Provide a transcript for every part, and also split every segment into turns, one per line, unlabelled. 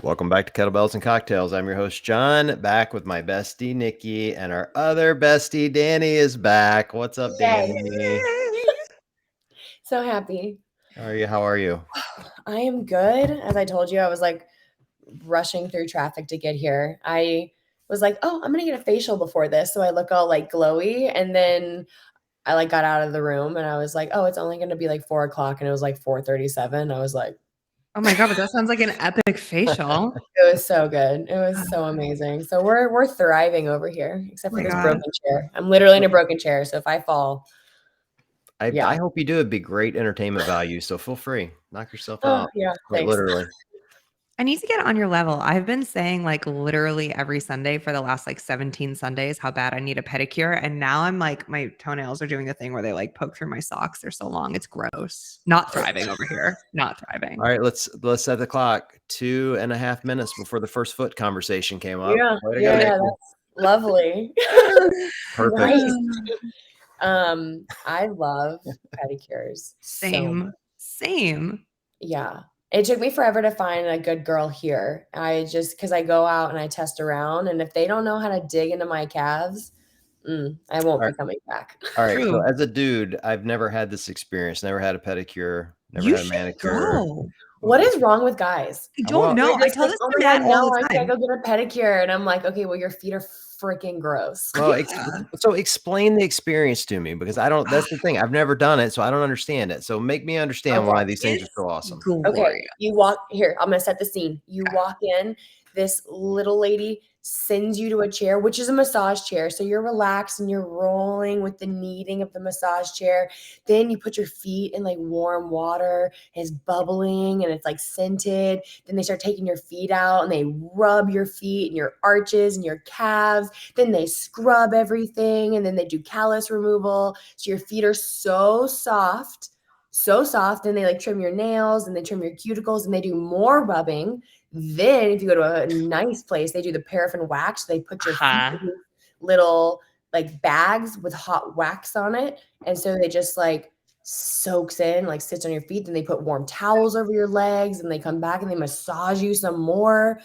Welcome back to Kettlebells and Cocktails. I'm your host, John, back with my bestie, Nikki, and our other bestie, Dani, is back. What's up,
Yay.
Dani?
So happy.
How are you?
I am good. As I told you, I was like rushing through traffic to get here. I was like, oh, I'm going to get a facial before this. So I look all like glowy. And then I like got out of the room and I was like, oh, it's only going to be like 4:00. And it was like 4:37. I was like,
oh my God, but that sounds like an epic facial.
it was so good. It was so amazing. So we're thriving over here, except for this broken chair. I'm literally in a broken chair. So if I fall,
I hope you do. It'd be great entertainment value. So feel free. Knock yourself out.
Yeah,
Quite
thanks.
literally.
I need to get on your level. I've been saying like literally every Sunday for the last like 17 Sundays how bad I need a pedicure. And now I'm like, my toenails are doing the thing where they like poke through my socks. They're so long. It's gross. Not thriving over here. Not thriving.
All right, let's set the clock. 2.5 minutes before the first foot conversation came up.
Yeah, that's lovely.
Perfect.
I love pedicures.
Same.
Yeah. It took me forever to find a good girl here. Because I go out and I test around, and if they don't know how to dig into my calves, I won't be coming back.
All right. So as a dude, I've never had this experience. Never had a pedicure. Never had a manicure.
Go.
What is wrong with guys?
I don't know. I tell this to Matt all the time.
I can't go get a pedicure, and I'm like, okay, well, your feet are freaking gross.
Well, so explain the experience to me, because I don't. That's the thing. I've never done it, so I don't understand it. So make me understand why these things are so awesome.
Okay, you walk here. I'm gonna set the scene. You walk in. This little lady sends you to a chair, which is a massage chair. So you're relaxed and you're rolling with the kneading of the massage chair. Then you put your feet in like warm water. It's bubbling and it's like scented. Then they start taking your feet out and they rub your feet and your arches and your calves. Then they scrub everything and then they do callus removal. So your feet are so soft. And they like trim your nails and they trim your cuticles and they do more rubbing. Then if you go to a nice place, they do the paraffin wax. They put your feet in little like bags with hot wax on it. And so they just like soaks in, like sits on your feet. Then they put warm towels over your legs and they come back and they massage you some more.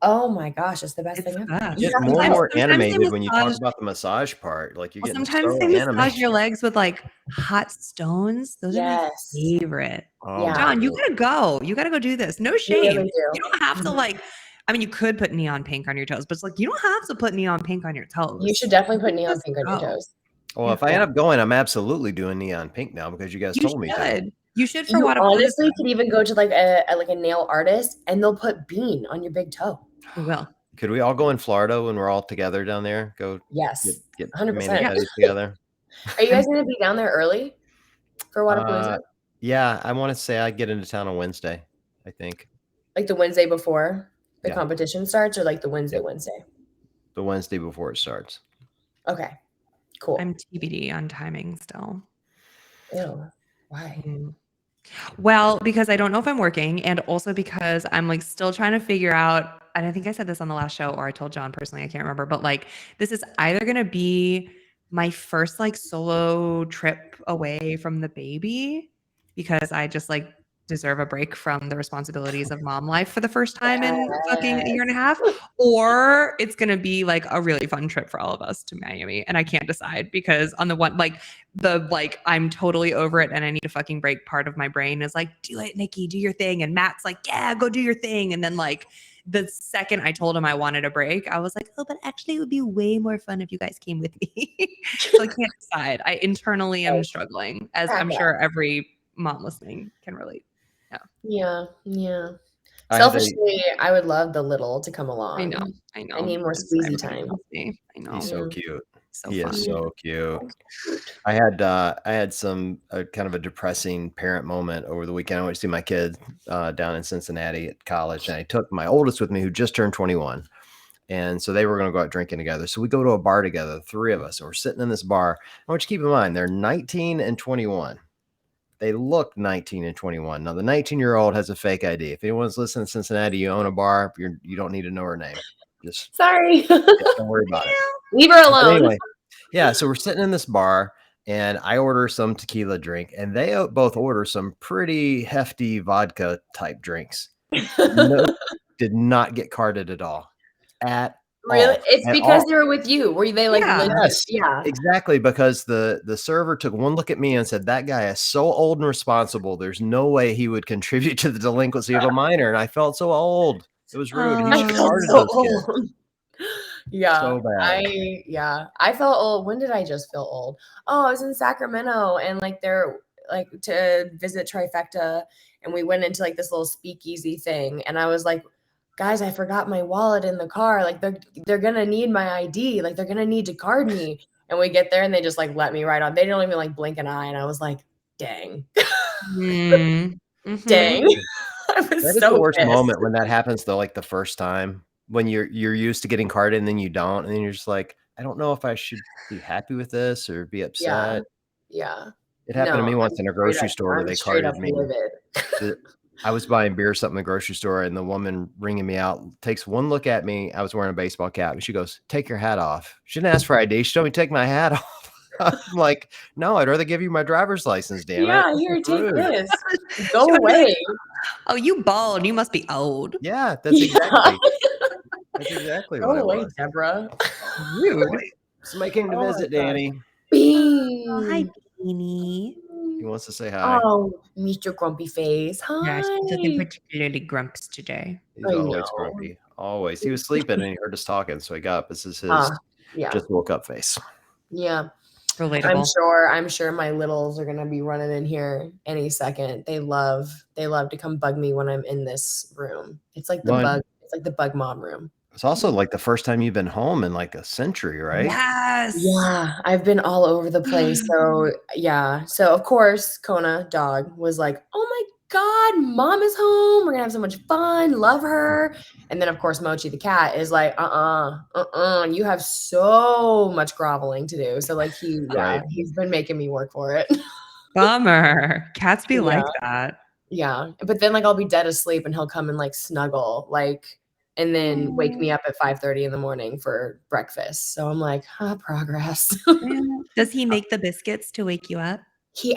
Oh my gosh, it's the best thing ever.
You get more and more animated when you talk about the massage part. Like you're getting
sometimes
so
they
animated.
massage your legs with like hot stones. Those are my favorite. John, you gotta go. You gotta go do this. No shame. You don't have to like. I mean, you could put neon pink on your toes, but it's like you don't have to put neon pink on your toes.
You should definitely put neon pink on your toes.
Well, if I end up going, I'm absolutely doing neon pink now because you guys told me to.
You should.
You honestly could even go to like a nail artist and they'll put bean on your big toe.
We will.
Could we all go in Florida when we're all together down there? Go.
Yes.
Get
100%
together.
Are you guys going to be down there early for Wadapalooza?
Yeah, I want to say I get into town on Wednesday, I think.
Like the Wednesday before the competition starts, or like the Wednesday?
The Wednesday before it starts.
Okay, cool.
I'm TBD on timing still.
Ew. Why?
Well, because I don't know if I'm working, and also because I'm like still trying to figure out, and I think I said this on the last show, or I told John personally, I can't remember, but like this is either going to be my first like solo trip away from the baby, because I just like deserve a break from the responsibilities of mom life for the first time in fucking a year and a half, or it's going to be like a really fun trip for all of us to Miami. And I can't decide because on the one, like I'm totally over it and I need a fucking break. Part of my brain is like, do it, Nikki, do your thing. And Matt's like, yeah, go do your thing. And then like the second I told him I wanted a break, I was like, oh, but actually it would be way more fun if you guys came with me. So I can't decide. I internally am struggling, as I'm sure every mom listening can relate.
Yeah. Selfishly, I would love the little to come along.
I know.
I need more squeezy time.
I know.
He's so cute.
He
is so cute. I had some kind of a depressing parent moment over the weekend. I went to see my kid down in Cincinnati at college, and I took my oldest with me, who just turned 21. And so they were going to go out drinking together. So we go to a bar together, the three of us, and we're sitting in this bar. I want you to keep in mind, they're 19 and 21. They look 19 and 21. Now, the 19-year-old has a fake ID. If anyone's listening to Cincinnati, you own a bar, you don't need to know her name. Just
sorry.
Don't worry about it.
Leave her alone.
Anyway, yeah, so we're sitting in this bar, and I order some tequila drink, and they both order some pretty hefty vodka type drinks. No, did not get carded at all. At
Really?
all.
It's
At
because
all.
they were with you. Were they like
Yeah.
legit?
Yes,
Yeah.
exactly, because the server took one look at me and said, "That guy is so old and responsible, there's no way he would contribute to the delinquency of a minor," and I felt so old. It was rude. He
I
should have
felt
carded
so
those kids.
old. Yeah.
So bad.
I felt old. When did I just feel old? Oh, I was in Sacramento and like they're like to visit Trifecta and we went into like this little speakeasy thing and I was like, guys, I forgot my wallet in the car. Like they're gonna need my ID. Like they're gonna need to card me. And we get there and they just like let me right on. They don't even like blink an eye. And I was like, dang.
Mm.
Dang.
Mhm.
I was
That is the
so
worst
pissed.
moment when that happens though, like the first time when you're used to getting carded and then you don't, and then you're just like, "I don't know if I should be happy with this or be
Yeah.
upset."
Yeah.
It happened to
No,
me once in a grocery store where
I'm
they
straight up
carded me.
livid.
I was buying beer or something in the grocery store, and the woman ringing me out takes one look at me. I was wearing a baseball cap, and she goes, "Take your hat off." She didn't ask for ID. She told me to take my hat off. I'm like, "No, I'd rather give you my driver's license, damn it.
Yeah,
This
here,
is
take
rude."
this.
She
Go
would be like,
away.
"Oh, you bald. You must be old."
Yeah,
Yeah.
that's exactly
Go
what it
away,
was.
Deborah.
Rude.
Somebody came to
Oh my
visit,
gosh.
Danny.
Oh, hi,
Bean.
Beanie.
He wants to say hi.
Oh, Mr. Grumpy Face.
Yeah, she's looking
Hi.
particularly grumps today.
He's
I
always
know.
grumpy, always. He was sleeping and he heard us talking, so he got up. This is his
Yeah.
just woke up face.
Yeah.
Relatable.
I'm sure my littles are gonna be running in here any second. They love to come bug me when I'm in this room. It's like
Well,
it's like the bug mom room.
it's also like the first time you've been home in like a century, right?
Yes.
Yeah, I've been all over the place. So, yeah. So, of course, Kona, dog, was like, "Oh my God, mom is home. We're gonna have so much fun. Love her." And then, of course, Mochi, the cat, is like, you have so much groveling to do. So, like,
Right.
he's been making me work for it.
Bummer. Cats be
Yeah.
like that.
Yeah. But then, like, I'll be dead asleep and he'll come and like snuggle, like, and then wake me up at 5:30 in the morning for breakfast. So I'm like, progress.
Does he make the biscuits to wake you up?
He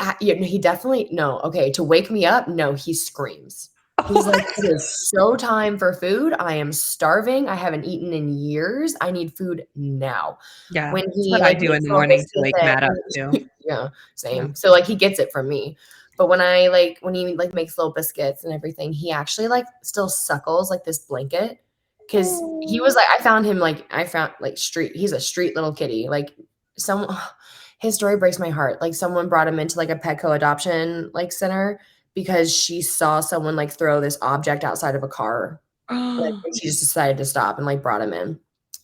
definitely no, okay, to wake me up, no, he screams. He's like,
What?
"It is so time for food. I am starving. I haven't eaten in years. I need food now."
Yeah,
When
that's
he,
what I
like,
do in
makes
the
little
morning to
biscuits
wake Matt up too.
yeah,
Yeah.
same. So, like, he gets it from me. But when he, like, makes little biscuits and everything, he actually, like, still suckles, like, this blanket because he was
Oh.
like I found, like, he's a street little kitty. Like, some his story breaks my heart. Like, someone brought him into, like, a Petco adoption, like, center because she saw someone, like, throw this object outside of a car. Like,
Oh.
and she just decided to stop and, like, brought him in.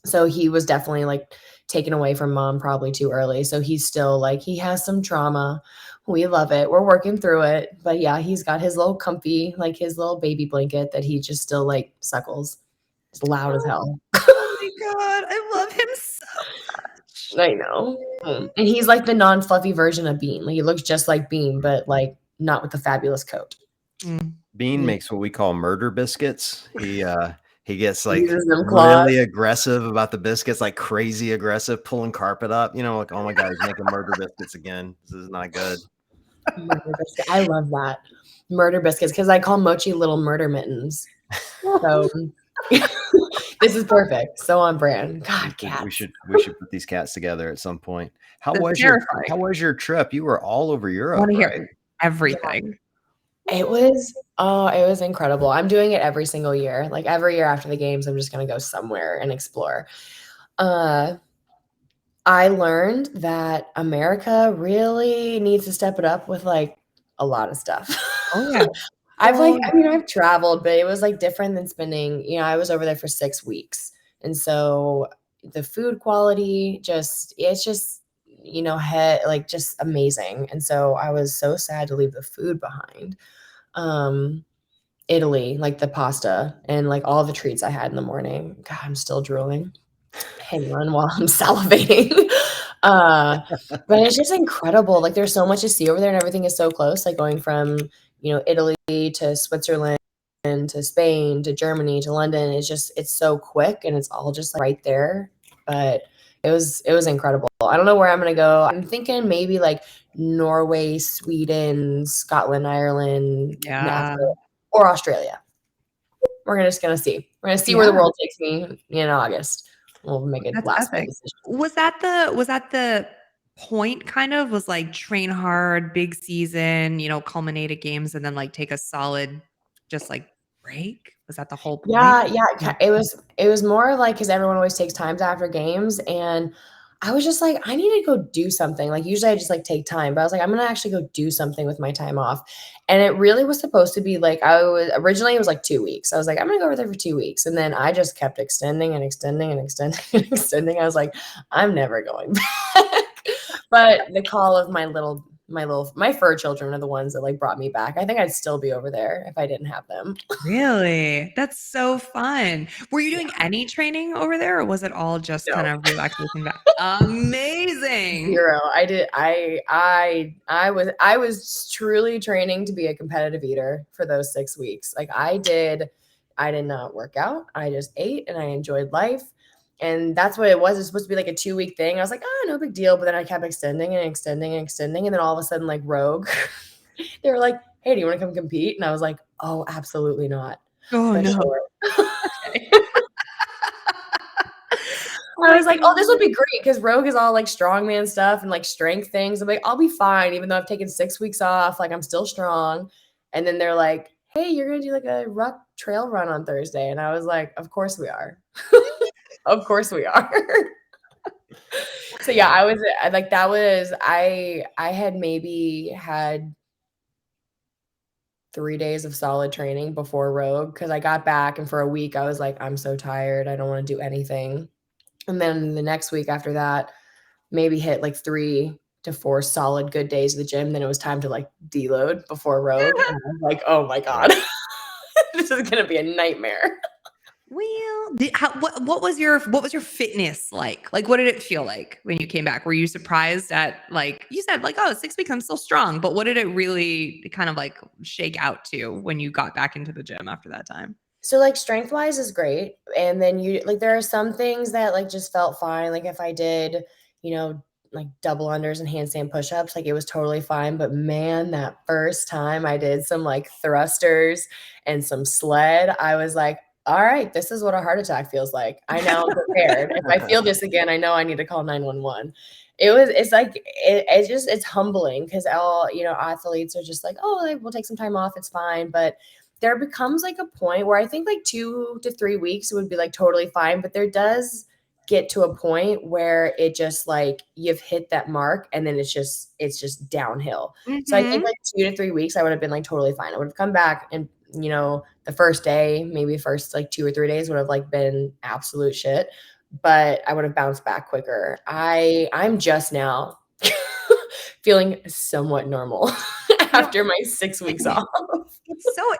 So he was definitely, like, taken away from mom probably too early. So he's still, like, he has some trauma. We love it. We're working through it. But yeah, he's got his little comfy, like, his little baby blanket that he just still, like, suckles. It's loud as hell.
Oh my god, I love him so much.
I know. And he's like the non-fluffy version of Bean. Like, he looks just like Bean, but, like, not with the fabulous coat.
Bean
He
makes what we call murder biscuits. He gets like
uses them claws.
really aggressive about the biscuits, like crazy aggressive, pulling carpet up. You know, like, oh my God, he's making murder biscuits again. This is not good.
Murder biscuit. I love that. Murder biscuits because I call Mochi little murder mittens. So this is perfect. So on brand. God, cats.
We should put these cats together at some point. How
That's
was
terrifying.
your trip? You were all over
I
Europe,
wanna
right?
hear everything.
It was incredible. I'm doing it every single year. Like, every year after the games, I'm just gonna go somewhere and explore. I learned that America really needs to step it up with, like, a lot of stuff.
Oh, yeah.
I've traveled, but it was, like, different than spending I was over there for 6 weeks, and so the food quality it's just, just amazing, and so I was so sad to leave the food behind. Um, Italy, like, the pasta and, like, all the treats I had in the morning. God, I'm still drooling. Hang on while I'm salivating. But it's just incredible. Like, there's so much to see over there and everything is so close, like, going from, Italy to Switzerland to Spain to Germany to London. It's so quick and it's all just, like, right there. But it was incredible. I don't know where I'm gonna go. I'm thinking maybe, like, Norway, Sweden, Scotland, Ireland,
Yeah.
or Australia. we're just gonna see. We're gonna see where the world takes me in August. We'll make a
That's
last minute
epic.
decision.
Was that the point kind of was like train hard, big season, culminate at games and then like take a solid just like break? Was that the whole point?
Yeah, it was more like because everyone always takes times after games, and I was just like, I need to go do something. Like usually I just like take time, but I was like, I'm gonna actually go do something with my time off. And it really was supposed to be like I was originally it was like 2 weeks. I was like, I'm gonna go over there for 2 weeks. And then I just kept extending and extending and extending and extending. I was like, I'm never going back. But the call of my fur children are the ones that like brought me back. I think I'd still be over there if I didn't have them.
Really? That's so fun. Were you doing any training over there or was it all just kind
No.
of relaxation back? Amazing.
0. I did I was truly training to be a competitive eater for those 6 weeks. Like I did not work out. I just ate and I enjoyed life. And that's what it was. It's supposed to be like a 2-week thing. I was like, oh, no big deal. But then I kept extending and extending and extending. And then all of a sudden, like Rogue, they were like, hey, do you want to come compete? And I was like, oh, absolutely not.
Oh
But
no.
sure.
Okay.
I was like, oh, this would
God.
be great because Rogue is all like strongman stuff and like strength things. I'm like, I'll be fine, even though I've taken 6 weeks off. Like, I'm still strong. And then they're like, hey, you're going to do like a ruck trail run on Thursday. And I was like, of course we are. Of course we are. So yeah, I was like, that was, I had maybe had 3 days of solid training before Rogue because I got back and for a week I was like, I'm so tired. I don't want to do anything. And then the next week after that, maybe hit like 3 to 4 solid good days of the gym. Then it was time to like deload before Rogue. And I was like, oh my God, this is going to be a nightmare.
Well, what was your fitness like? Like, what did it feel like when you came back? Were you surprised at like you said, like, oh, 6 weeks, I'm still strong. But what did it really kind of like shake out to when you got back into the gym after that time?
So like strength wise is great. And then you like there are some things that like just felt fine. Like if I did, like double unders and handstand push-ups, like it was totally fine. But man, that first time I did some like thrusters and some sled, I was like, all right, this is what a heart attack feels like. I now am prepared. If I feel this again, I know I need to call 911. It's like it's humbling because all athletes are just like, oh, we'll take some time off, it's fine. But there becomes like a point where I think like 2 to 3 weeks would be like totally fine, but there does get to a point where it just like you've hit that mark and then it's just downhill. So I think
Mhm.
like 2 to 3 weeks I would have been like totally fine. I would have come back and the first day, maybe first like 2 or 3 days would have like been absolute shit, but I would have bounced back quicker. I'm just now feeling somewhat normal
You know,
after my 6 weeks off.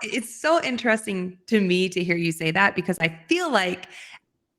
it's so interesting to me to hear you say that because I feel like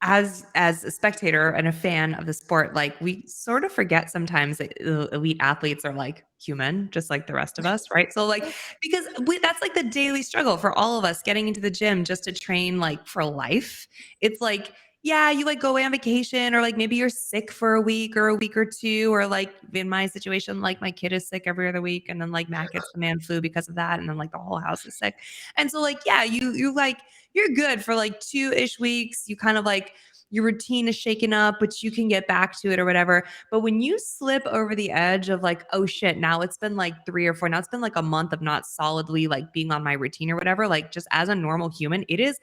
as a spectator and a fan of the sport, like we sort of forget sometimes that elite athletes are like human, just like the rest of us, right? So like because that's like the daily struggle for all of us getting into the gym just to train like for life. It's like yeah, you like go away on vacation or like maybe you're sick for a week or a week or two or like in my situation like my kid is sick every other week and then like Matt gets the man flu because of that and then like the whole house is sick. And so like yeah, you like you're good for like 2-ish weeks. You kind of like your routine is shaken up, but you can get back to it or whatever. But when you slip over the edge of like, oh shit, now it's been like 3 or 4, now it's been like a month of not solidly like being on my routine or whatever, like just as a normal human, it is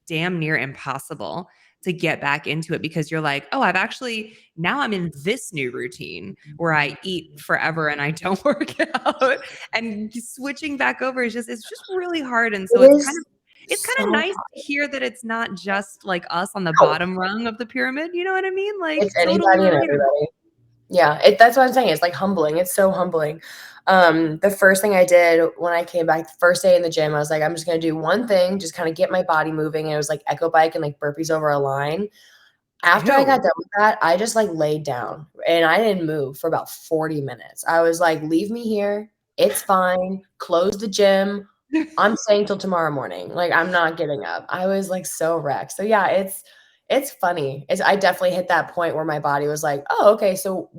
damn near impossible to get back into it because you're like, oh, now I'm in this new routine where I eat forever and I don't work out. And switching back over it's just really hard. And so
It is
it's kind of
so
nice to hear that it's not just like us on the
no,
bottom rung of the pyramid. You know what I mean? Like
it's
totally
anybody and
relatable.
everybody. Yeah, that's what I'm saying. It's like humbling. It's so humbling. The first thing I did when I came back, the first day in the gym, I was like, I'm just gonna do one thing, just kind of get my body moving. And it was like echo bike and like burpees over a line. After I got
Ew.
done with that, I just like laid down and I didn't move for about 40 minutes. I was like, leave me here. It's fine. Close the gym. I'm staying till tomorrow morning. Like I'm not getting up. I was like so wrecked. So yeah, it's funny. I definitely hit that point where my body was like, oh, okay, so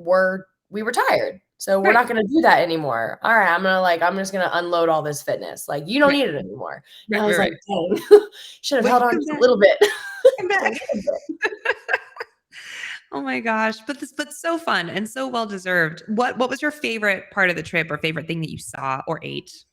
we were tired. So we're not going to do that anymore. All right, I'm just going to unload all this fitness. Like, you don't need it anymore. And I was like, dang, should have held on just a little bit.
Come back. Oh my gosh. But so fun and so well deserved. What was your favorite part of the trip or favorite thing that you saw or ate?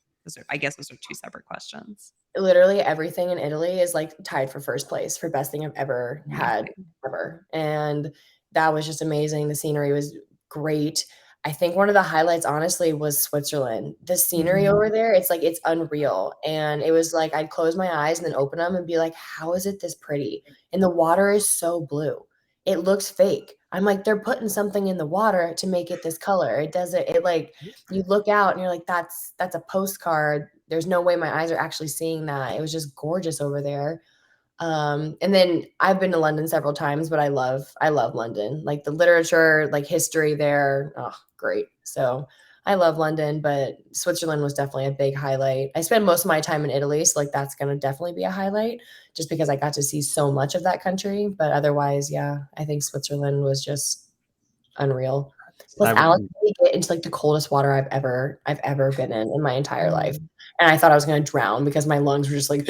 I guess those are two separate questions.
Literally everything in Italy is like tied for first place for best thing I've ever had ever. And that was just amazing. The scenery was great. I think one of the highlights, honestly, was Switzerland. The scenery over there, it's like, it's unreal. And it was like, I'd close my eyes and then open them and be like, how is it this pretty? And the water is so blue. It looks fake. I'm like, they're putting something in the water to make it this color. It doesn't, it like, you look out and you're like, that's a postcard. There's no way my eyes are actually seeing that. It was just gorgeous over there. And then I've been to London several times, but I love London. Like the literature, like history there. Oh, great. So I love London, but Switzerland was definitely a big highlight. I spent most of my time in Italy, so like that's going to definitely be a highlight just because I got to see so much of that country. But otherwise, yeah, I think Switzerland was just unreal. Plus, Alex made me get into like the coldest water I've ever been in my entire life, and I thought I was going to drown because my lungs were just like.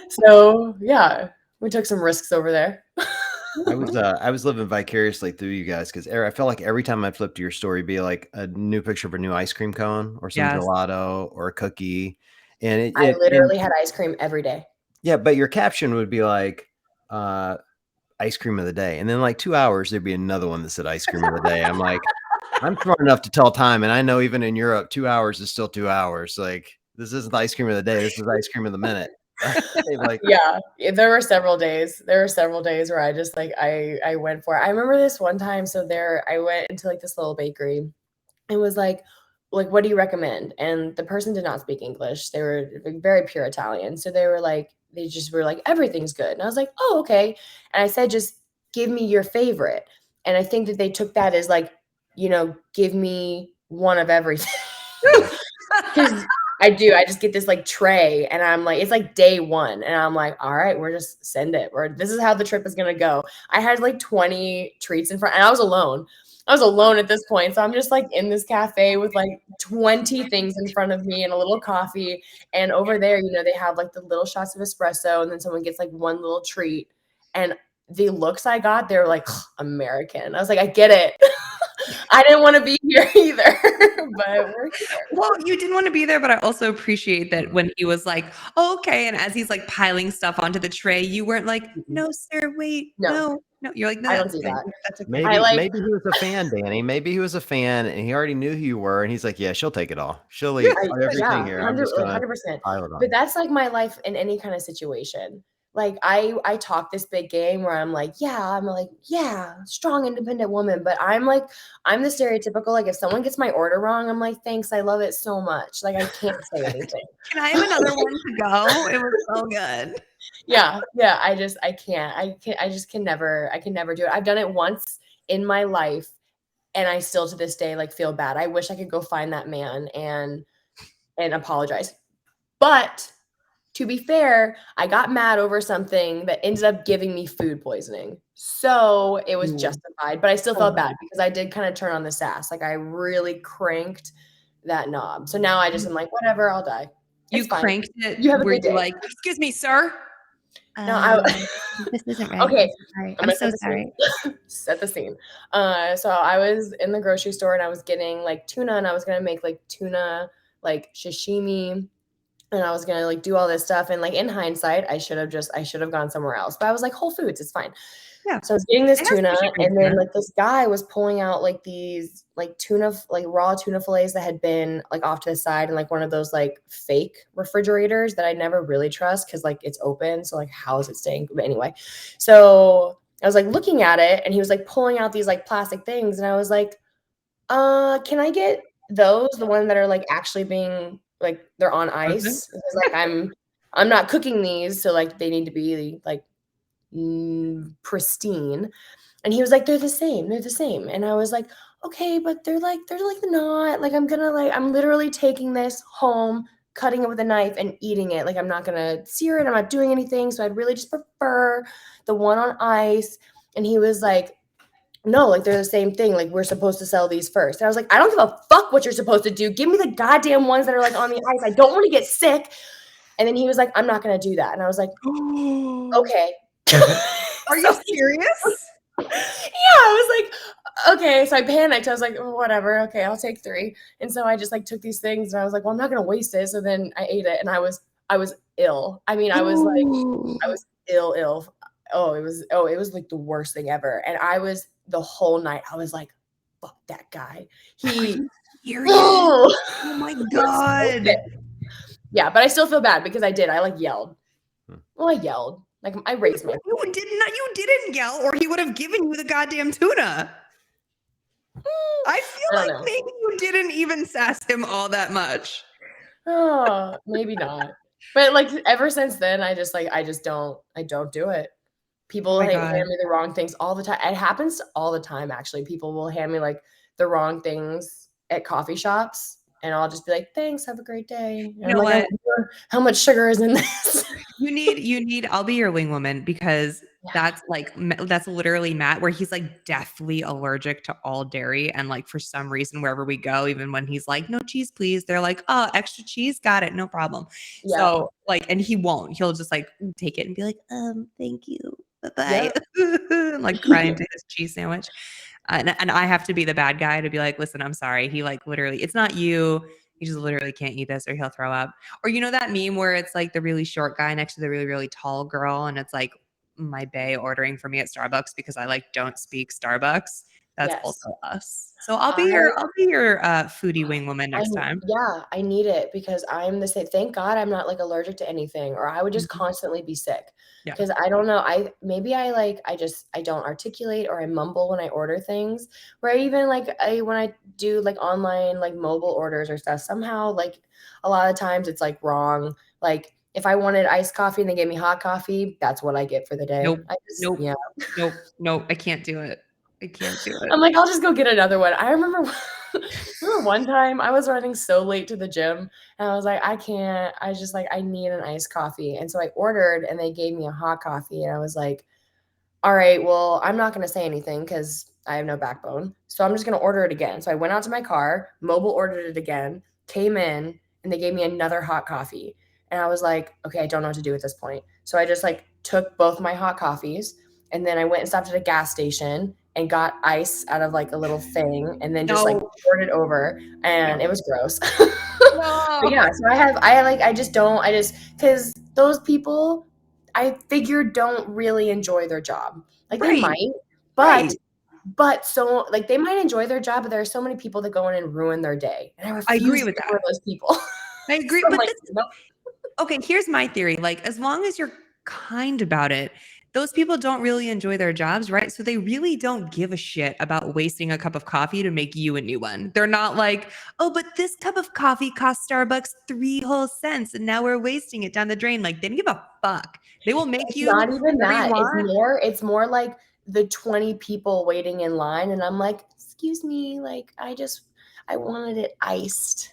So yeah, we took some risks over there.
I was living vicariously through you guys because I felt like every time I flipped to your story, it'd be like a new picture of a new ice cream cone or some gelato or a cookie, and
I literally had ice cream every day.
Yeah, but your caption would be like, ice cream of the day. And then like 2 hours, there'd be another one that said ice cream of the day. I'm like, I'm smart enough to tell time. And I know even in Europe, 2 hours is still 2 hours. Like, this isn't the ice cream of the day. This is ice cream of the minute.
Like, yeah, there were several days. There were several days where I just like, I went for it. I remember this one time. So I went into like this little bakery and was like, what do you recommend? And the person did not speak English. They were very pure Italian. So they just were like, everything's good. And I was like, oh, okay. And I said, just give me your favorite. And I think that they took that as like, give me one of everything. Because I just get this like tray and I'm like, it's like day one. And I'm like, all right, we're just send it. This is how the trip is going to go. I had like 20 treats in front and I was alone. At this point. So I'm just like in this cafe with like 20 things in front of me and a little coffee. And over there, they have like the little shots of espresso and then someone gets like one little treat. And the looks I got, they were like, American. I was like, I get it. I didn't want to be here either, but we're here.
Well, you didn't want to be there, but I also appreciate that when he was like, oh, okay. And as he's like piling stuff onto the tray, you weren't like, no, sir, wait, no. You're like, no,
I don't do that.
That's okay.
Maybe he was a fan, Dani. Maybe he was a fan and he already knew who you were. And he's like, yeah, she'll take it all. She'll eat everything here. I'm just
100%. But that's like my life in any kind of situation. Like I talk this big game where I'm like, strong, independent woman. But I'm the stereotypical, like if someone gets my order wrong, I'm like, thanks, I love it so much. Like I can't say anything.
Can I have another one to go? It was so good.
Yeah. I just can never do it. I've done it once in my life and I still to this day like feel bad. I wish I could go find that man and apologize. But to be fair, I got mad over something that ended up giving me food poisoning. So it was justified, but I still felt bad because I did kind of turn on the sass. Like I really cranked that knob. So now I just am like, whatever, I'll die.
You cranked it.
You have a good day.
Like, excuse me, sir.
No,
this isn't right.
Okay.
I'm so sorry.
Set the scene. So I was in the grocery store and I was getting like tuna and I was going to make like tuna, like sashimi. And I was going to like do all this stuff. And like in hindsight, I should have gone somewhere else, but I was like Whole Foods, it's fine.
Yeah.
So I was getting this tuna and then like this guy was pulling out like these like tuna, like raw tuna fillets that had been like off to the side in like one of those like fake refrigerators that I never really trust because like it's open. So like how is it staying? But anyway, so I was like looking at it and he was like pulling out these like plastic things. And I was like, can I get those? The one that are like actually being like they're on ice. Because like I'm not cooking these. So like they need to be like pristine. And he was like, they're the same. And I was like, okay, but they're like not like I'm literally taking this home, cutting it with a knife and eating it. Like I'm not gonna sear it. I'm not doing anything. So I'd really just prefer the one on ice. And he was like, no, like they're the same thing. Like we're supposed to sell these first. And I was like, I don't give a fuck what you're supposed to do. Give me the goddamn ones that are like on the ice. I don't want to get sick. And then he was like, I'm not going to do that. And I was like, okay.
Are you serious?
Yeah, I was like, okay. So I panicked. I was like, oh, whatever. Okay, I'll take 3. And so I just like took these things and I was like, well, I'm not gonna waste it. So then I ate it and I was ill. I mean, I was ill. Oh, it was like the worst thing ever. And I was the whole night, I was like, fuck that guy. He
Oh my God.
Yeah, but I still feel bad because I like yelled. Well, I yelled. Like I raised my
You didn't yell, or he would have given you the goddamn tuna. I feel like maybe you didn't even sass him all that much.
Oh, maybe not. But like ever since then, I don't do it. People hand me the wrong things all the time. It happens all the time, actually. People will hand me like the wrong things at coffee shops. And I'll just be like, thanks, have a great day. And
You know what?
How much sugar is in this?
You need, I'll be your wing woman because that's literally Matt, where he's like deathly allergic to all dairy. And like for some reason, wherever we go, even when he's like, no cheese, please, they're like, oh, extra cheese, got it, no problem. Yeah. So like, and he'll just like take it and be like, thank you, bye-bye. Yeah. Like crying to his cheese sandwich. And I have to be the bad guy to be like, listen, I'm sorry. He like literally, it's not you. He just literally can't eat this or he'll throw up. Or you know that meme where it's like the really short guy next to the really, really tall girl and it's like my bae ordering for me at Starbucks because I like don't speak Starbucks. That's also us. So I'll be your foodie wing woman next time.
Yeah, I need it because I'm the same. Thank God I'm not like allergic to anything or I would just constantly be sick. Because I don't know. I don't articulate or I mumble when I order things. Or I even like when I do like online like mobile orders or stuff, somehow like a lot of times it's like wrong. Like if I wanted iced coffee and they gave me hot coffee, that's what I get for the day.
Nope. Nope. I can't do it. I can't do it.
I'm like, I'll just go get another one. I remember one time I was running so late to the gym and I was like, I can't. I just like, I need an iced coffee. And so I ordered and they gave me a hot coffee. And I was like, all right, well, I'm not going to say anything because I have no backbone. So I'm just going to order it again. So I went out to my car, mobile ordered it again, came in, and they gave me another hot coffee. And I was like, okay, I don't know what to do at this point. So I just like took both my hot coffees and then I went and stopped at a gas station and got ice out of like a little thing and then just like poured it over and it was gross. But yeah, so because those people I figure don't really enjoy their job. Like they might, but so like they might enjoy their job, but there are so many people that go in and ruin their day. And I
agree with that.
Those people.
I agree. So but okay, here's my theory. Like as long as you're kind about it, those people don't really enjoy their jobs, right? So they really don't give a shit about wasting a cup of coffee to make you a new one. They're not like, oh, but this cup of coffee cost Starbucks 3 whole cents and now we're wasting it down the drain. Like they don't give a fuck. They will make you
not even that. It's more like the 20 people waiting in line. And I'm like, excuse me, like I wanted it iced.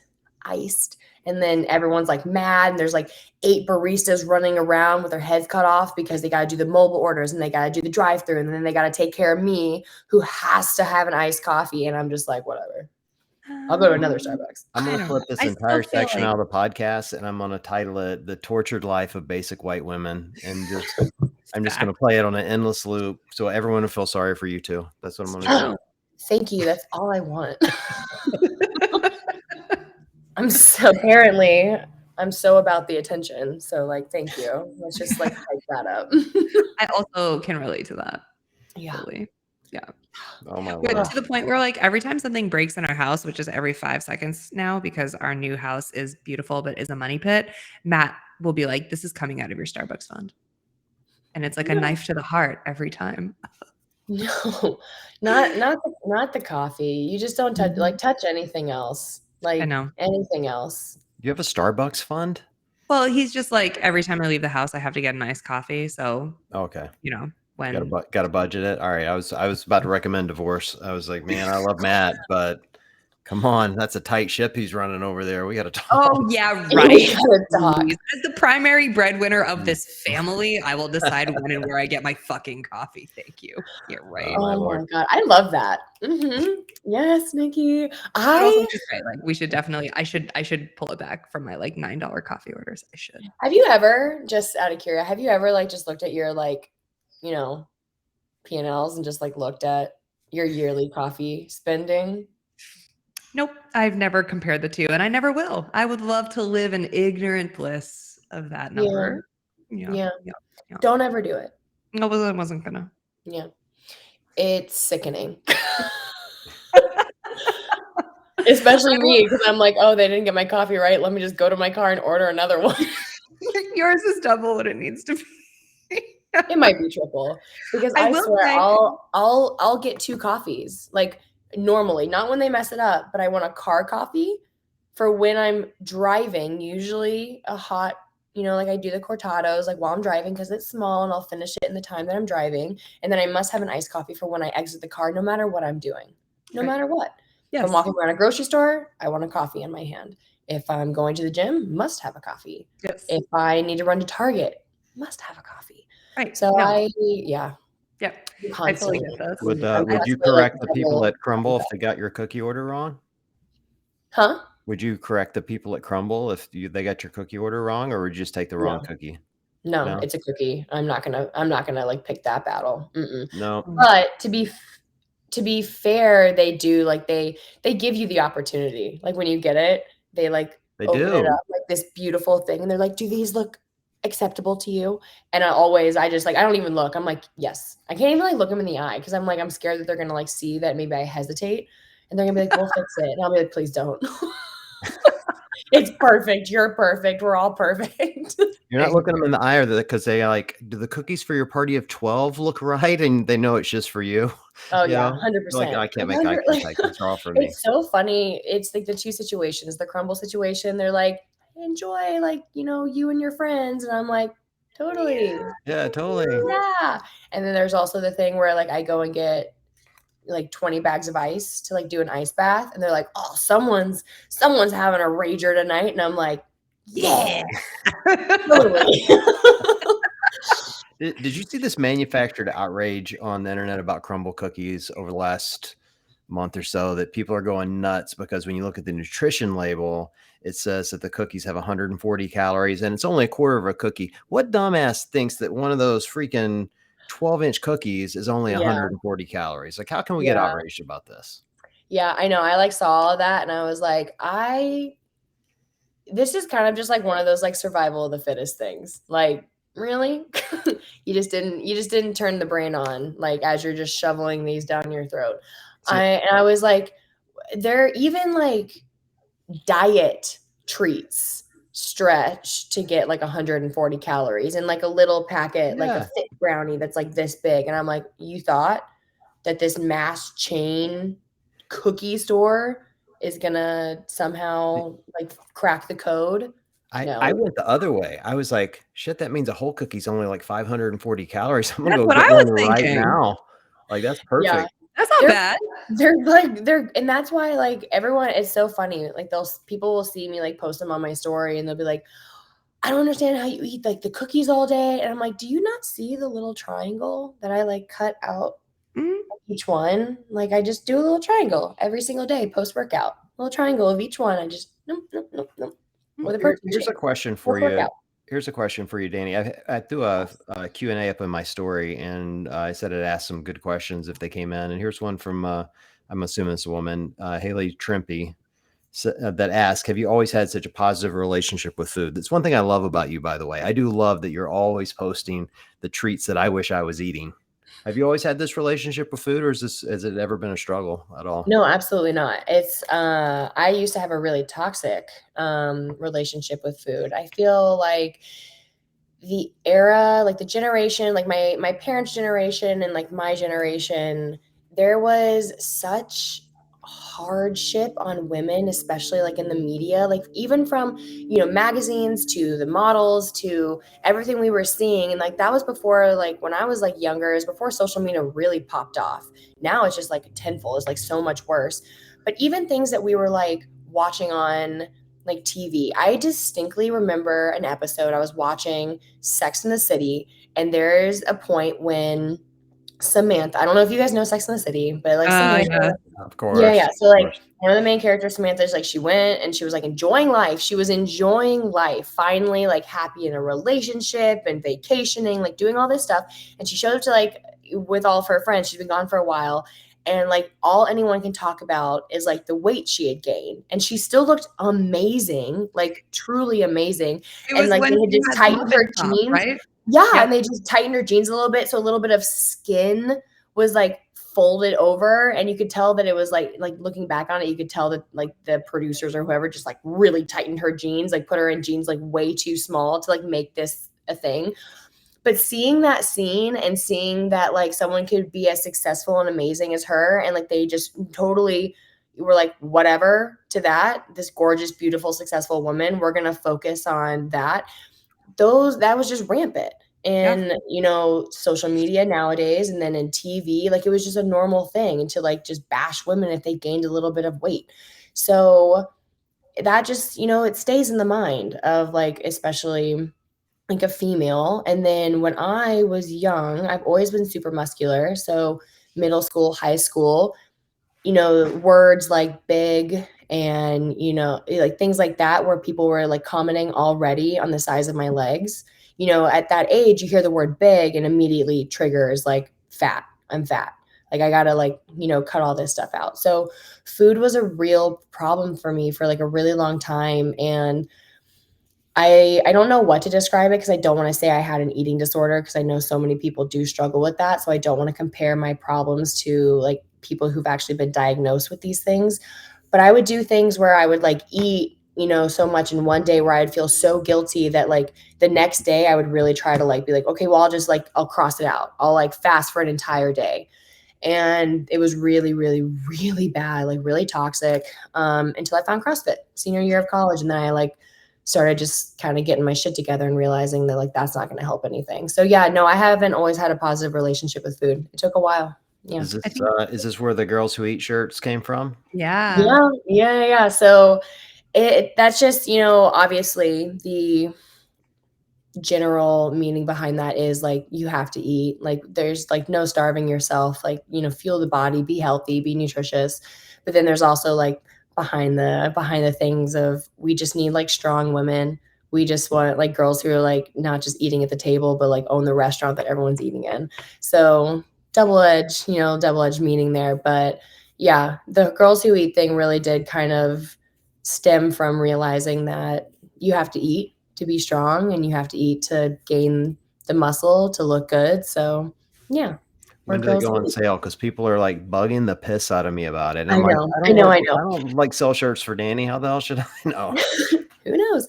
And then everyone's like mad and there's like 8 baristas running around with their heads cut off because they got to do the mobile orders and they got to do the drive-through and then they got to take care of me who has to have an iced coffee. And I'm just like, whatever. I'll go to another Starbucks.
I'm going to flip this entire section out of the podcast and I'm going to title it The Tortured Life of Basic White Women. And I'm just going to play it on an endless loop. So everyone will feel sorry for you too. That's what I'm going to do.
Thank you. That's all I want. I'm so about the attention. So like, thank you. Let's just like hype that up.
I also can relate to that.
Yeah.
Totally. Yeah.
Oh my
Lord. To the point where like every time something breaks in our house, which is every 5 seconds now, because our new house is beautiful, but is a money pit, Matt will be like, this is coming out of your Starbucks fund. And it's like a knife to the heart every time.
No, not the coffee. You just don't touch anything else. Like I know anything else.
You have a Starbucks fund?
Well, he's just like every time I leave the house, I have to get a nice coffee. So
okay,
you know when
got to budget it. All right, I was about to recommend divorce. I was like, man, I love Matt, but Come on, that's a tight ship he's running over there. We got to talk.
Oh yeah,
We
right.
gotta talk.
Please. As the primary breadwinner of this family, I will decide when and where I get my fucking coffee. Thank you. You're right.
Oh, my
Oh
Lord.
my God. I love that. Yes, Nikki.
But also, she's right. Like we should definitely. I should pull it back from my like $9 coffee orders. I should.
Have you ever, just out of curiosity, have you ever like just looked at your like, you know, P&Ls and just like looked at your yearly coffee spending?
Nope. I've never compared the two, and I never will. I would love to live in ignorant bliss of that number.
Yeah.
Yeah.
Don't ever do it.
No, I wasn't gonna.
Yeah. It's sickening. Especially me, because I'm like, oh, they didn't get my coffee right. Let me just go to my car and order another one.
Yours is double what it needs to be.
It might be triple, because I swear I'll get 2 coffees, like normally, not when they mess it up, but I want a car coffee for when I'm driving, usually a hot, like I do the cortados like while I'm driving because it's small and I'll finish it in the time that I'm driving. And then I must have an iced coffee for when I exit the car, no matter what I'm doing, no matter what. Yes. If I'm walking around a grocery store, I want a coffee in my hand. If I'm going to the gym, must have a coffee.
Yes.
If I need to run to Target, must have a coffee.
Right.
So I
totally get this.
Would you correct the people at Crumble if they got your cookie order wrong?
Huh?
Would you correct the people at Crumble if they got your cookie order wrong, or would you just take the wrong cookie?
No, it's a cookie. I'm not gonna like pick that battle.
No.
But to be fair, they do like they give you the opportunity. Like when you get it, they open it up like this beautiful thing, and they're like, "Do these look acceptable to you?" And I don't even look. I'm like, yes. I can't even like look them in the eye because I'm like, I'm scared that they're gonna like see that maybe I hesitate, and they're gonna be like, "We'll fix it," and I'll be like, "Please don't." It's perfect. You're perfect. We're all perfect.
You're not looking them in the eye, or because they like, do the cookies for your party of 12 look right? And they know it's just for you.
Oh yeah, 100%.
Like, I can't make eye contact. It's all for me.
It's so funny. It's like the 2 situations. The Crumble situation, they're like, enjoy, like, you and your friends. And I'm like, totally.
Yeah, totally.
Yeah. And then there's also the thing where like I go and get like 20 bags of ice to like do an ice bath. And they're like, oh, someone's having a rager tonight. And I'm like, yeah. Totally.
Did you see this manufactured outrage on the internet about Crumble cookies over the last month or so, that people are going nuts because when you look at the nutrition label, it says that the cookies have 140 calories and it's only a quarter of a cookie? What dumbass thinks that one of those freaking 12-inch cookies is only 140 calories? Like, how can we get outraged about this? Yeah,
I know. I like saw all of that and I was like, this is kind of just like one of those like survival of the fittest things. Like, really? You just didn't turn the brain on, like, as you're just shoveling these down your throat. I was like, they're even like diet treats stretch to get like 140 calories in like a little packet, like a thick brownie that's like this big. And I'm like, you thought that this mass chain cookie store is gonna somehow like crack the code?
I went the other way. I was like, shit, that means a whole cookie's only like 540 calories. I'm gonna
That's
go
what
get
I was
one right
thinking.
now. Like, that's perfect.
Yeah.
That's not bad.
And that's why like everyone, it's so funny. Like people will see me like post them on my story and they'll be like, I don't understand how you eat like the cookies all day. And I'm like, do you not see the little triangle that I like cut out each one? Like I just do a little triangle every single day post workout, little triangle of each one. I just nope.
Here's a question for you. Here's a question for you, Dani. I threw a Q&A up in my story, and I said I'd ask some good questions if they came in. And here's one from, I'm assuming it's a woman, Haley Trimpy, that asked, have you always had such a positive relationship with food? That's one thing I love about you, by the way. I do love that you're always posting the treats that I wish I was eating. Have you always had this relationship with food, or has it ever been a struggle at all?
No, absolutely not. It's I used to have a really toxic relationship with food. I feel like the era, like the generation, like my parents' generation and like my generation, there was such hardship on women, especially like in the media, like even from, magazines to the models to everything we were seeing. And like, that was before, like when I was like younger, it was before social media really popped off. Now it's just like tenfold. It's like so much worse. But even things that we were like watching on like TV, I distinctly remember an episode I was watching Sex in the City, and there's a point when Samantha, I don't know if you guys know Sex in the City, but like Samantha,
Yeah.
Of course.
yeah. So like one of the main characters, Samantha's like she went and she was like enjoying life. She was enjoying life, finally like happy in a relationship and vacationing, like doing all this stuff. And she showed up to like with all of her friends. She's been gone for a while. And like all anyone can talk about is like the weight she had gained. And she still looked amazing, like truly amazing.
It
And
was
like
when
they had
she
just
had
tightened
muffin
her
top,
jeans.
right?
Yeah,
Yep.
and they just tightened her jeans a little bit. So a little bit of skin was like folded over, and you could tell that it was like looking back on it, you could tell that like the producers or whoever just like really tightened her jeans, like put her in jeans like way too small to like make this a thing. But seeing that scene and seeing that like someone could be as successful and amazing as her, and like they just totally were like whatever to that, this gorgeous, beautiful, successful woman, we're gonna focus on that. That was just rampant in social media nowadays, and then in TV, like it was just a normal thing, and to like just bash women if they gained a little bit of weight. So that just it stays in the mind of like especially like a female. And then when I was young, I've always been super muscular, so middle school, high school, words like big and, like things like that, where people were like commenting already on the size of my legs. At that age, you hear the word big and immediately triggers like fat. I'm fat. Like I gotta like, cut all this stuff out. So food was a real problem for me for like a really long time. And I don't know what to describe it because I don't want to say I had an eating disorder because I know so many people do struggle with that. So I don't want to compare my problems to like people who've actually been diagnosed with these things. But I would do things where I would like eat, so much in one day where I'd feel so guilty that like the next day I would really try to like be like, okay, well, I'll cross it out. I'll like fast for an entire day. And it was really, really, really bad, like really toxic, until I found CrossFit senior year of college. And then I like started just kind of getting my shit together and realizing that like that's not going to help anything. So yeah, no, I haven't always had a positive relationship with food. It took a while. Yeah.
Is this where the girls who eat shirts came from?
Yeah.
Yeah. So that's just, obviously the general meaning behind that is like you have to eat. Like there's like no starving yourself, like fuel the body, be healthy, be nutritious. But then there's also like behind the things of we just need like strong women. We just want like girls who are like not just eating at the table but like own the restaurant that everyone's eating in. So double-edged meaning there. But yeah, the girls who eat thing really did kind of stem from realizing that you have to eat to be strong and you have to eat to gain the muscle to look good. So yeah.
When did it go on sale? Because people are like bugging the piss out of me about it. And
I
I'm like,
know.
I don't like sell shirts for Dani. How the hell should I know?
Who knows?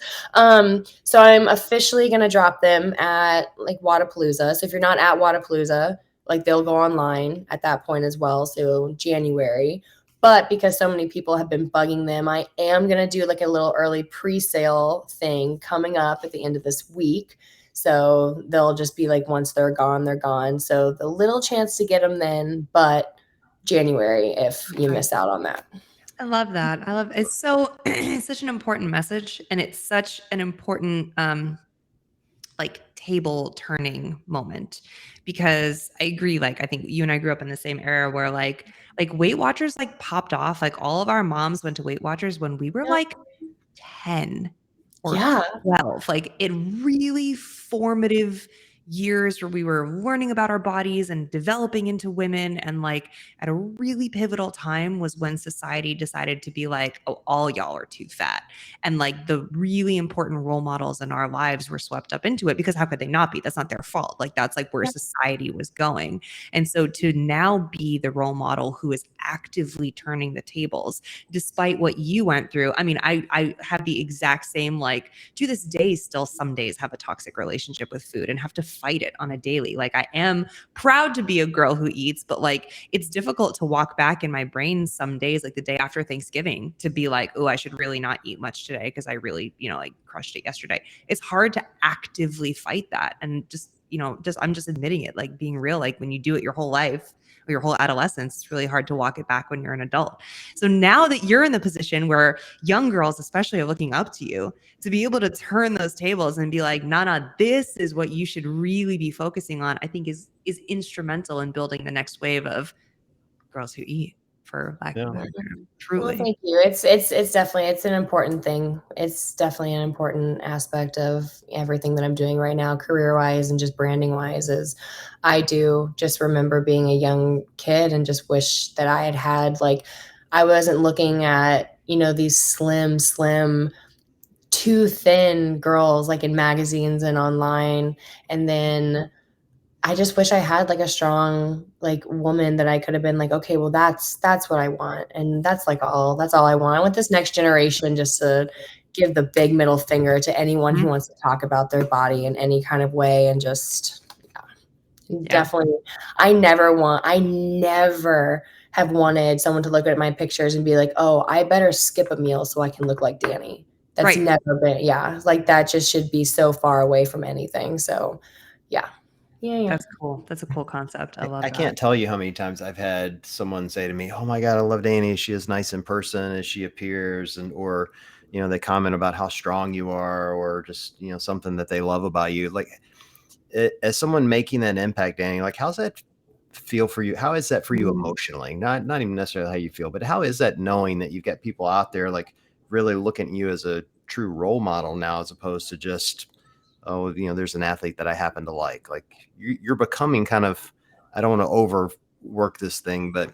So I'm officially gonna drop them at like Wadapalooza. So if you're not at Wadapalooza, like they'll go online at that point as well. So January. But because so many people have been bugging them, I am gonna do like a little early pre-sale thing coming up at the end of this week. So they'll just be like once they're gone, they're gone. So the little chance to get them then, but January if you miss out on that.
I love that. It's so it's such an important message, and it's such an important like table turning moment, because I agree. Like I think you and I grew up in the same era where like Weight Watchers like popped off. Like all of our moms went to Weight Watchers when we were like 10 or 12. Like it really formative years where we were learning about our bodies and developing into women. And like at a really pivotal time was when society decided to be like, oh, all y'all are too fat. And like the really important role models in our lives were swept up into it, because how could they not be? That's not their fault. Like that's like where society was going. And so to now be the role model who is actively turning the tables, despite what you went through. I mean, I have the exact same, like to this day, still some days have a toxic relationship with food and have to fight it on a daily. Like I am proud to be a girl who eats, but like it's difficult to walk back in my brain some days, like the day after Thanksgiving, to be like, oh, I should really not eat much today because I really, like crushed it yesterday. It's hard to actively fight that. And just I'm just admitting it, like being real, like when you do it your whole life, your whole adolescence. It's really hard to walk it back when you're an adult. So now that you're in the position where young girls especially are looking up to you, to be able to turn those tables and be like, nah, this is what you should really be focusing on, I think is instrumental in building the next wave of girls who eat, for lack of a better term. Truly.
Well, thank you. It's definitely, it's an important thing. It's definitely an important aspect of everything that I'm doing right now, career wise and just branding wise. Is I do just remember being a young kid and just wish that I had like, I wasn't looking at, these slim, too thin girls like in magazines and online. And then I just wish I had like a strong like woman that I could have been like, okay, well that's what I want. And that's all I want. I want this next generation just to give the big middle finger to anyone who wants to talk about their body in any kind of way. And just definitely, I never have wanted someone to look at my pictures and be like, oh, I better skip a meal so I can look like Dani. That's never been, like that just should be so far away from anything. So yeah.
That's cool. That's a cool concept. I love that.
I can't tell you how many times I've had someone say to me, oh my God, I love Dani. She is nice in person as she appears. Or, they comment about how strong you are, or just, something that they love about you. Like as someone making that impact, Dani, like, how's that feel for you? How is that for you emotionally? Not even necessarily how you feel, but how is that knowing that you've got people out there, like really looking at you as a true role model now, as opposed to just, oh, there's an athlete that I happen to like you're becoming kind of, I don't want to overwork this thing, but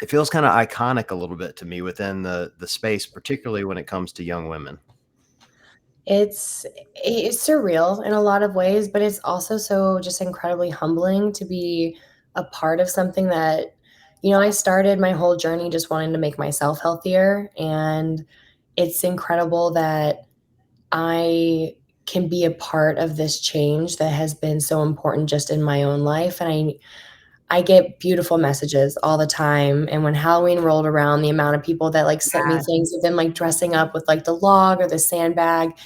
it feels kind of iconic a little bit to me within the space, particularly when it comes to young women.
It's surreal in a lot of ways, but it's also so just incredibly humbling to be a part of something that, I started my whole journey just wanting to make myself healthier. And it's incredible that I can be a part of this change that has been so important just in my own life. And I get beautiful messages all the time. And when Halloween rolled around, the amount of people that like sent me things of them like dressing up with like the log or the sandbag,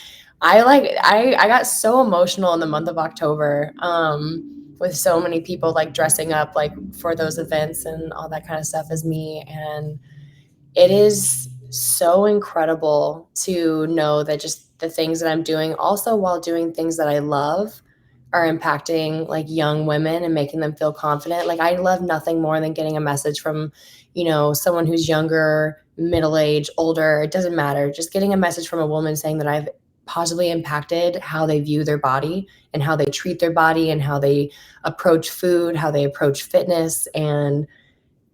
I got so emotional in the month of October, with so many people like dressing up like for those events and all that kind of stuff as me. And it is so incredible to know that just the things that I'm doing, also while doing things that I love, are impacting like young women and making them feel confident. Like I love nothing more than getting a message from, someone who's younger, middle-aged, older, it doesn't matter. Just getting a message from a woman saying that I've positively impacted how they view their body and how they treat their body and how they approach food, how they approach fitness. And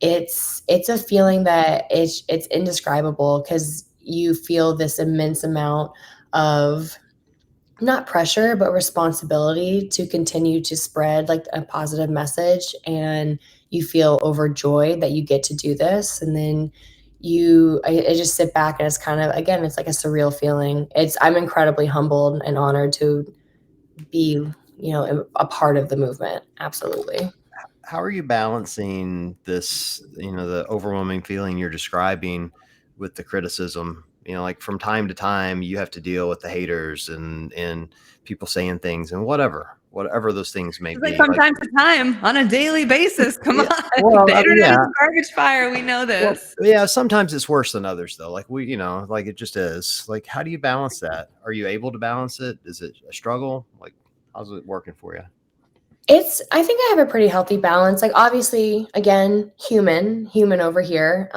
it's a feeling that it's indescribable, because you feel this immense amount of not pressure, but responsibility to continue to spread like a positive message. And you feel overjoyed that you get to do this. And then I just sit back and it's kind of, again, it's like a surreal feeling. I'm incredibly humbled and honored to be, a part of the movement. Absolutely.
How are you balancing this, the overwhelming feeling you're describing with the criticism? Like from time to time, you have to deal with the haters and people saying things and whatever those things may be.
Like from time to time, on a daily basis. Come on.
Well,
The internet is a garbage fire. We know this.
Well, yeah, sometimes it's worse than others, though. Like like it just is. Like, how do you balance that? Are you able to balance it? Is it a struggle? Like, how's it working for you?
I think I have a pretty healthy balance. Like obviously, again, human over here.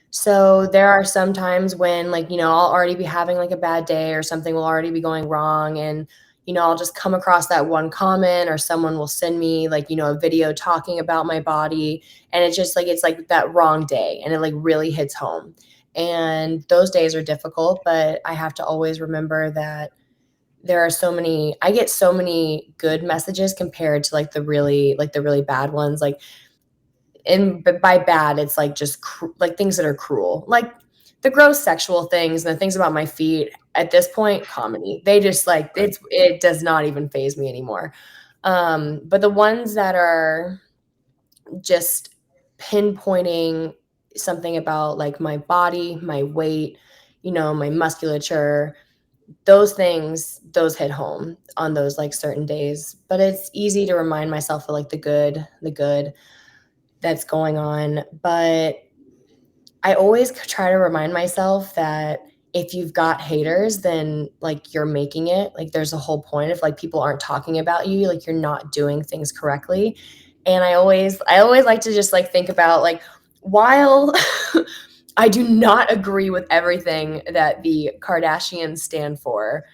So there are some times when like, I'll already be having like a bad day or something will already be going wrong. And, I'll just come across that one comment or someone will send me like, a video talking about my body. And it's just like, it's like that wrong day and it like really hits home. And those days are difficult, but I have to always remember that I get so many good messages compared to like the really bad ones. Like, but by bad, it's like just like things that are cruel, like the gross sexual things and the things about my feet. At this point, comedy. They just like it does not even faze me anymore. But the ones that are just pinpointing something about like my body, my weight, my musculature, those things, those hit home on those like certain days. But it's easy to remind myself of like the good. that's going on. But I always try to remind myself that if you've got haters, then like you're making it. Like there's a whole point if like people aren't talking about you, like you're not doing things correctly. And I always like to just like think about like while I do not agree with everything that the Kardashians stand for,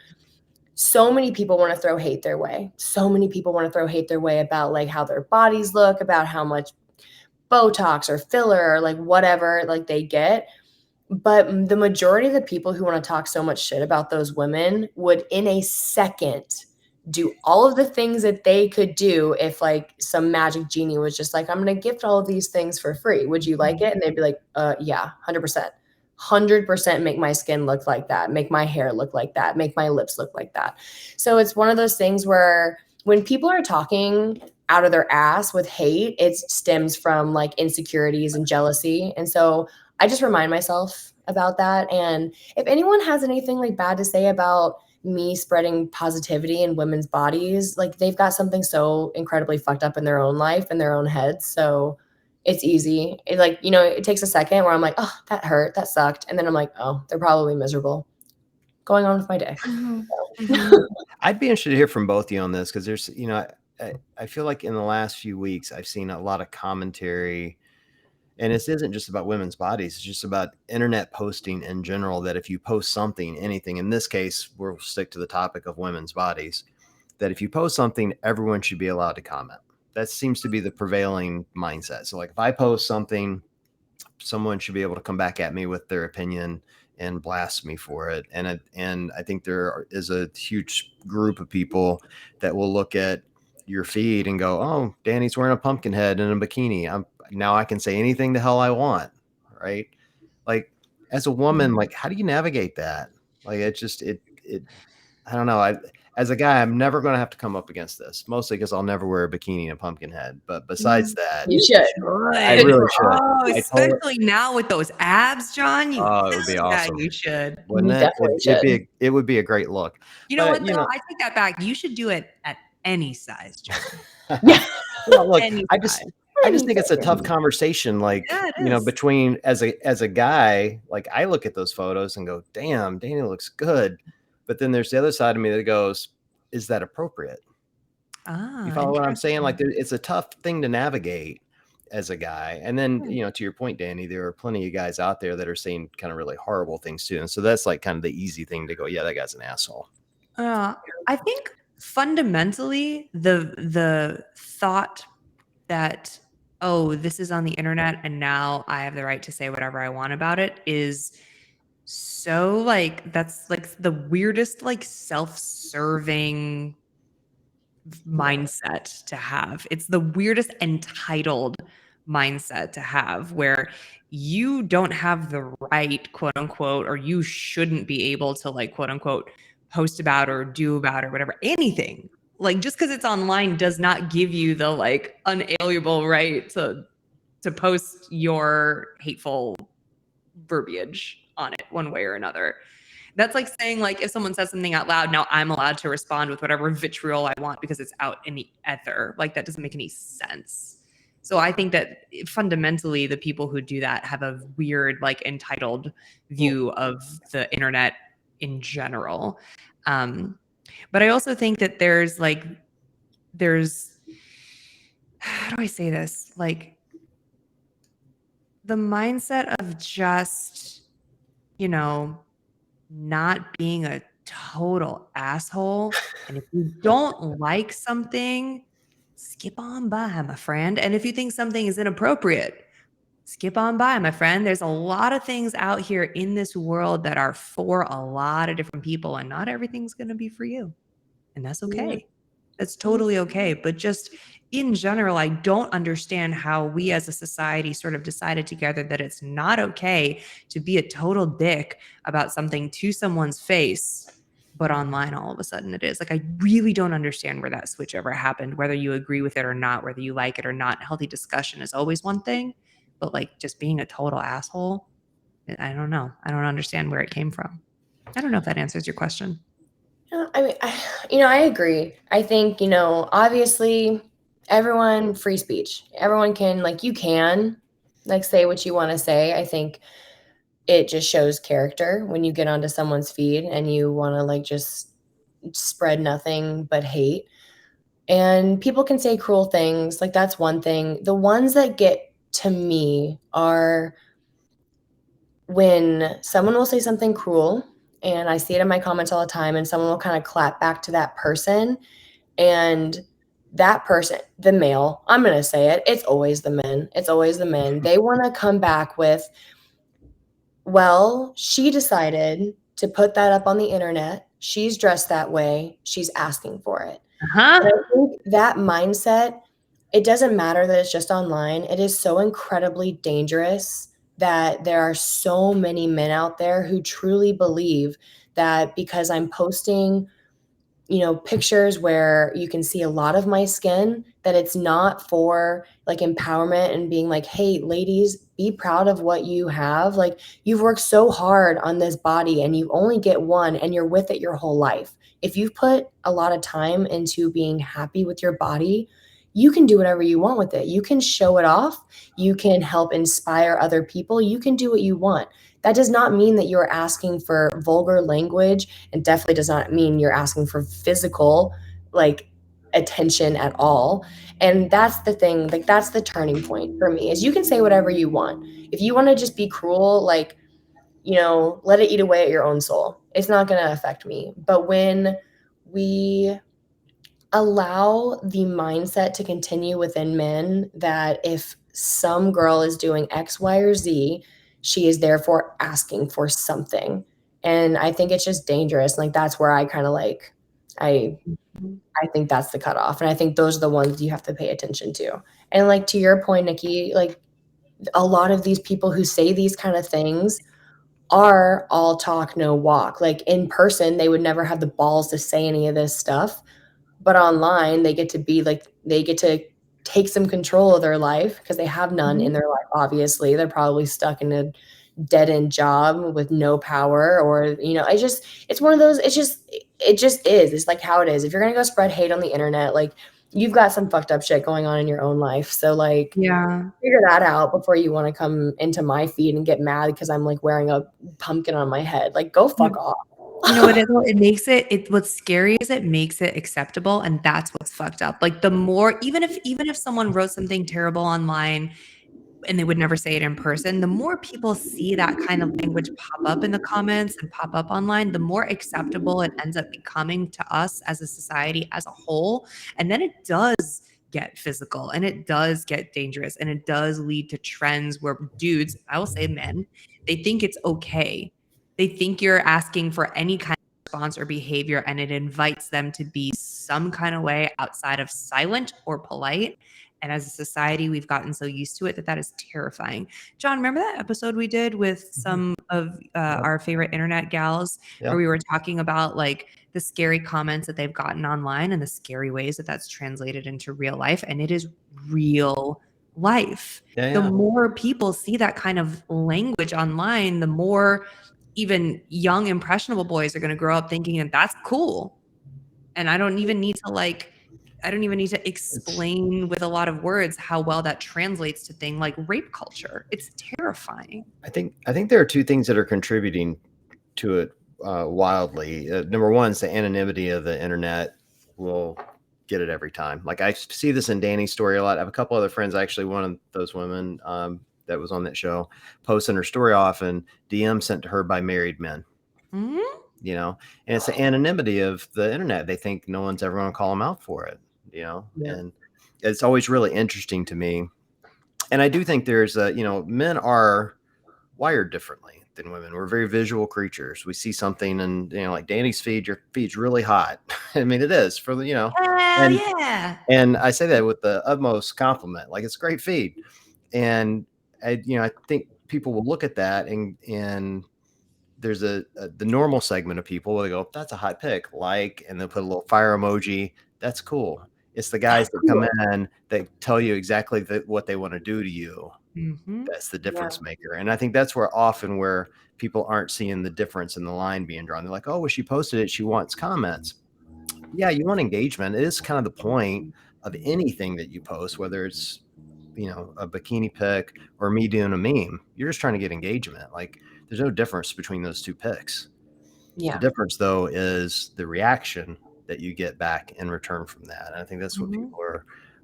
so many people want to throw hate their way. So many people want to throw hate their way about like how their bodies look, about how much Botox or filler or like whatever like they get. But the majority of the people who want to talk so much shit about those women would in a second do all of the things that they could do if like some magic genie was just like, I'm going to gift all of these things for free. Would you like it? And they'd be like, yeah, 100%. 100% make my skin look like that, make my hair look like that, make my lips look like that. So it's one of those things where when people are talking out of their ass with hate, it stems from like insecurities and jealousy. And so I just remind myself about that. And if anyone has anything like bad to say about me spreading positivity in women's bodies, like they've got something so incredibly fucked up in their own life, in their own heads. So it's easy. It like, you know, it takes a second where I'm like, oh, that hurt, that sucked. And then I'm like, oh, they're probably miserable. Going on with my day.
I'd be interested to hear from both of you on this because there's, you know, I feel like in the last few weeks, I've seen a lot of commentary, and this isn't just about women's bodies. It's just about internet posting in general, that if you post something, anything, in this case, we'll stick to the topic of women's bodies, that if you post something, everyone should be allowed to comment. That seems to be the prevailing mindset. So like if I post something, someone should be able to come back at me with their opinion and blast me for it. And I think there is a huge group of people that will look at your feed and go, oh, Dani's wearing a pumpkin head and a bikini. Now I can say anything the hell I want. Right. Like as a woman, like how do you navigate that? Like it just, I don't know. As a guy, I'm never going to have to come up against this, mostly because I'll never wear a bikini and a pumpkin head. But besides that,
You should.
I really should.
Oh, especially now with those abs, John.
Oh, it would be awesome.
Yeah, you should.
Wouldn't
You
it?
definitely should.
It would be a great look.
You know
But,
what, though? I take that back. You should do it at any size, John.
Yeah.
Well, look,
Any
I just think it's a tough conversation. Like,
Yeah, it
you know,
is.
between as a guy, like I look at those photos and go, damn, Danny looks good. But then there's the other side of me that goes, is that appropriate?
Ah,
You follow what I'm saying? Like
interesting.
it's a tough thing to navigate as a guy. And then, you know, to your point, Danny, there are plenty of guys out there that are saying kind of really horrible things too. And so that's like kind of the easy thing to go, yeah, that guy's an asshole.
I think fundamentally the thought that, oh, this is on the internet and now I have the right to say whatever I want about it is so like that's like the weirdest like self-serving mindset to have. It's the weirdest entitled mindset to have where you don't have the right, quote unquote, or you shouldn't be able to like, quote unquote, post about or do about or whatever, anything. Like just because it's online does not give you the like unalienable right to post your hateful verbiage on it one way or another. That's like saying like if someone says something out loud, now I'm allowed to respond with whatever vitriol I want because it's out in the ether. Like that doesn't make any sense. So I think that fundamentally the people who do that have a weird like entitled view of the internet in general. But I also think that there's how do I say this? Like the mindset of just, you know, not being a total asshole. And if you don't like something, skip on by, my friend. And if you think something is inappropriate, skip on by, my friend. There's a lot of things out here in this world that are for a lot of different people, and not everything's going to be for you. And that's okay. That's totally okay. But just in general, I don't understand how we as a society sort of decided together that it's not okay to be a total dick about something to someone's face, but online all of a sudden it is. Like, I really don't understand where that switch ever happened, whether you agree with it or not, whether you like it or not. Healthy discussion is always one thing, but like just being a total asshole, I don't know. I don't understand where it came from. I don't know if that answers your question.
I mean, I agree. I think, obviously everyone, free speech. Everyone can, like, you can, like, say what you want to say. I think it just shows character when you get onto someone's feed and you want to, like, just spread nothing but hate. And people can say cruel things. Like, that's one thing. The ones that get to me are when someone will say something cruel, and I see it in my comments all the time, and someone will kind of clap back to that person. And that person, the male, I'm going to say it, it's always the men. It's always the men. They want to come back with, well, she decided to put that up on the internet. She's dressed that way. She's asking for it.
Uh-huh.
And I think that mindset, it doesn't matter that it's just online. It is so incredibly dangerous that there are so many men out there who truly believe that because I'm posting, pictures where you can see a lot of my skin, that it's not for, like, empowerment and being like, hey, ladies, be proud of what you have. Like, you've worked so hard on this body and you only get one and you're with it your whole life. If you've put a lot of time into being happy with your body, you can do whatever you want with it. You can show it off. You can help inspire other people. You can do what you want. That does not mean that you're asking for vulgar language, and definitely does not mean you're asking for physical, like, attention at all. And that's the thing, like, that's the turning point for me, is you can say whatever you want. If you want to just be cruel, like, let it eat away at your own soul. It's not going to affect me. But when we allow the mindset to continue within men that if some girl is doing X, Y, or Z, she is therefore asking for something. And I think it's just dangerous. Like, that's where I kind of like, I think that's the cutoff. And I think those are the ones you have to pay attention to. And, like, to your point, Nikki, like, a lot of these people who say these kind of things are all talk, no walk. Like, in person, they would never have the balls to say any of this stuff. But online, they get to be like, they get to take some control of their life because they have none in their life, obviously. They're probably stuck in a dead-end job with no power, or, it's one of those, it just is. It's like how it is. If you're gonna go spread hate on the internet, like, you've got some fucked up shit going on in your own life. So, like,
Yeah.
figure that out before you want to come into my feed and get mad because I'm, like, wearing a pumpkin on my head. Like, go fuck off.
You know what it makes it what's scary is it makes it acceptable, and that's what's fucked up. Like, the more, even if someone wrote something terrible online and they would never say it in person, the more people see that kind of language pop up in the comments and pop up online, the more acceptable it ends up becoming to us as a society as a whole. And then it does get physical, and it does get dangerous, and it does lead to trends where dudes, I will say men, they think it's okay. They think you're asking for any kind of response or behavior, and it invites them to be some kind of way outside of silent or polite. And as a society, we've gotten so used to it that is terrifying. John, remember that episode we did with some of our favorite internet gals, where we were talking about, like, the scary comments that they've gotten online and the scary ways that that's translated into real life? And it is real life. The more people see that kind of language online, the more even young, impressionable boys are going to grow up thinking that that's cool. And I don't even need to explain with a lot of words how well that translates to things like rape culture. It's terrifying.
I think there are two things that are contributing to it wildly. Number one is the anonymity of the internet will get it every time. Like, I see this in Dani's story a lot. I have a couple other friends, actually, one of those women that was on that show, posting her story often, DM sent to her by married men.
Mm-hmm.
And it's the anonymity of the internet. They think no one's ever going to call them out for it, and it's always really interesting to me. And I do think there's men are wired differently than women. We're very visual creatures. We see something and, like Dani's feed, your feed's really hot. I mean, it is for the, and,
yeah.
And I say that with the utmost compliment, like, it's a great feed. And I think people will look at that and there's the normal segment of people where they go, that's a hot pic, and they'll put a little fire emoji. That's cool. It's the guys that come in that tell you exactly what they want to do to you.
Mm-hmm.
That's the difference maker. And I think that's where people aren't seeing the difference in the line being drawn. They're like, oh, well, she posted it, she wants comments. Yeah, you want engagement. It is kind of the point of anything that you post, whether it's, you know, a bikini pic or me doing a meme. You're just trying to get engagement. Like, there's no difference between those two pics. The difference, though, is the reaction that you get back in return from that. And I think that's what people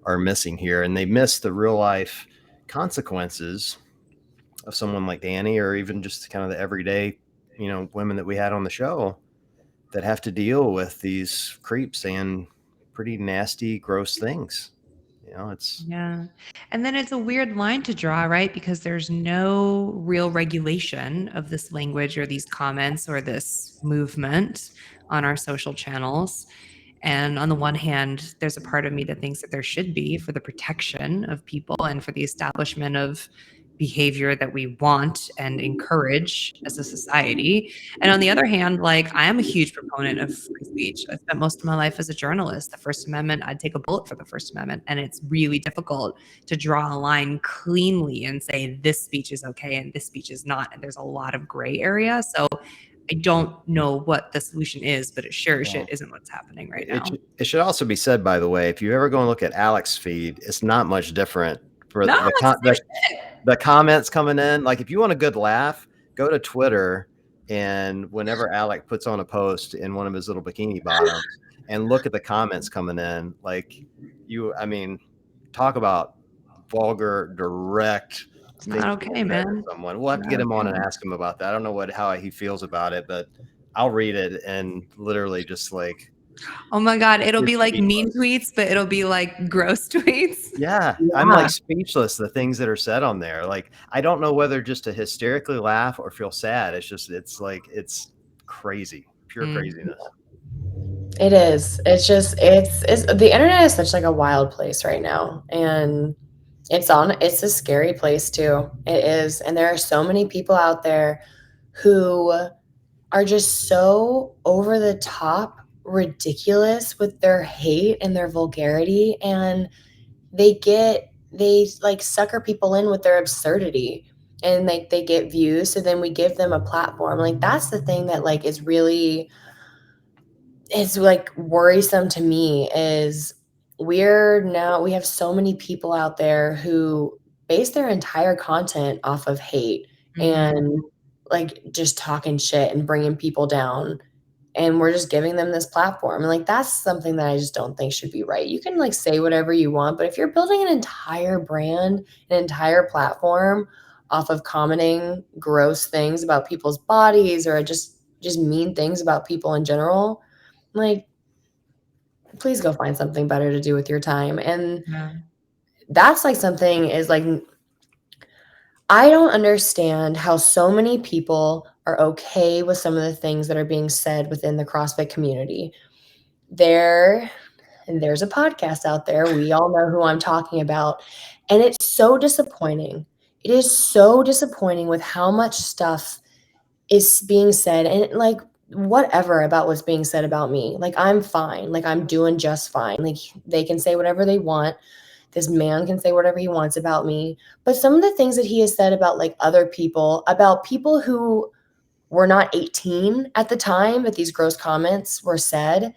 are missing here. And they miss the real life consequences of someone like Dani, or even just kind of the everyday, you know, women that we had on the show that have to deal with these creeps and pretty nasty, gross things. You know, it's
and then it's a weird line to draw, right? Because there's no real regulation of this language or these comments or this movement on our social channels. And on the one hand, there's a part of me that thinks that there should be, for the protection of people and for the establishment of behavior that we want and encourage as a society. And on the other hand, like, I am a huge proponent of free speech. I spent most of my life as a journalist. The First Amendment, I'd take a bullet for the First Amendment. And it's really difficult to draw a line cleanly and say this speech is okay and this speech is not. And there's a lot of gray area. So I don't know what the solution is, but it sure as shit isn't what's happening right now.
It should also be said, by the way, if you ever go and look at Alex's feed, it's not much different for the comments coming in. Like, if you want a good laugh, go to Twitter, and whenever Alec puts on a post in one of his little bikini bottoms and look at the comments coming in, like, I mean, talk about vulgar, direct.
It's not okay, man.
Someone. We'll have to get him on and ask him about that. I don't know how he feels about it, but I'll read it and literally just like,
oh my God, it'll be like mean tweets, but it'll be like gross tweets.
Yeah, I'm like speechless. The things that are said on there, like, I don't know whether just to hysterically laugh or feel sad. It's like, it's crazy, pure craziness.
It is. It's just, it's the internet is such like a wild place right now, and it's a scary place too. It is. And there are so many people out there who are just so over the top ridiculous with their hate and their vulgarity, and they like sucker people in with their absurdity, and like they get views, so then we give them a platform. Like, that's the thing that like is really, it's like worrisome to me, is we have so many people out there who base their entire content off of hate and like just talking shit and bringing people down, and we're just giving them this platform. And like, that's something that I just don't think should be right. You can like say whatever you want, but if you're building an entire brand, an entire platform off of commenting gross things about people's bodies, or just mean things about people in general, like, please go find something better to do with your time. And that's like something is like, I don't understand how so many people are okay with some of the things that are being said within the CrossFit community. There's a podcast out there. We all know who I'm talking about. And it's so disappointing. It is so disappointing with how much stuff is being said, and like, whatever about what's being said about me. Like, I'm fine. Like, I'm doing just fine. Like, they can say whatever they want. This man can say whatever he wants about me. But some of the things that he has said about like other people, about people who were not 18 at the time that these gross comments were said,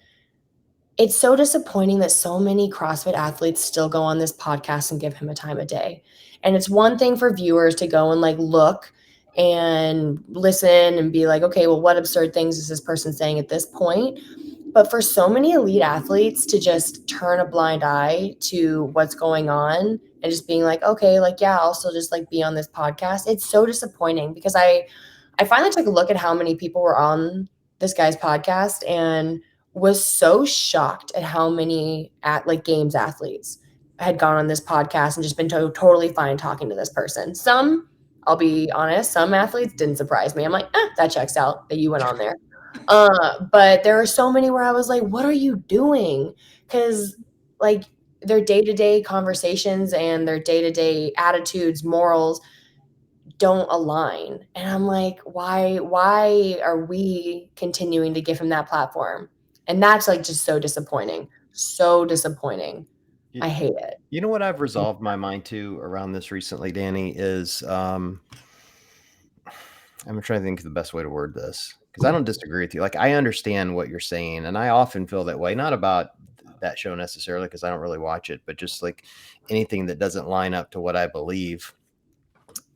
it's so disappointing that so many CrossFit athletes still go on this podcast and give him a time of day. And it's one thing for viewers to go and like look and listen and be like, okay, well, what absurd things is this person saying at this point? But for so many elite athletes to just turn a blind eye to what's going on and just being like, okay, like, yeah, I'll still just like be on this podcast. It's so disappointing, because I finally took a look at how many people were on this guy's podcast and was so shocked at how many games athletes had gone on this podcast and just been totally fine talking to this person. Some, I'll be honest, some athletes didn't surprise me. I'm like, that checks out that you went on there. But there are so many where I was like, what are you doing? Because like, their day-to-day conversations and their day-to-day attitudes, morals don't align. And I'm like, why are we continuing to give him that platform? And that's like just so disappointing. So disappointing. I hate it.
You know what I've resolved my mind to around this recently, Dani, is I'm trying to think of the best way to word this, because I don't disagree with you. Like, I understand what you're saying, and I often feel that way, not about that show necessarily because I don't really watch it, but just like anything that doesn't line up to what I believe.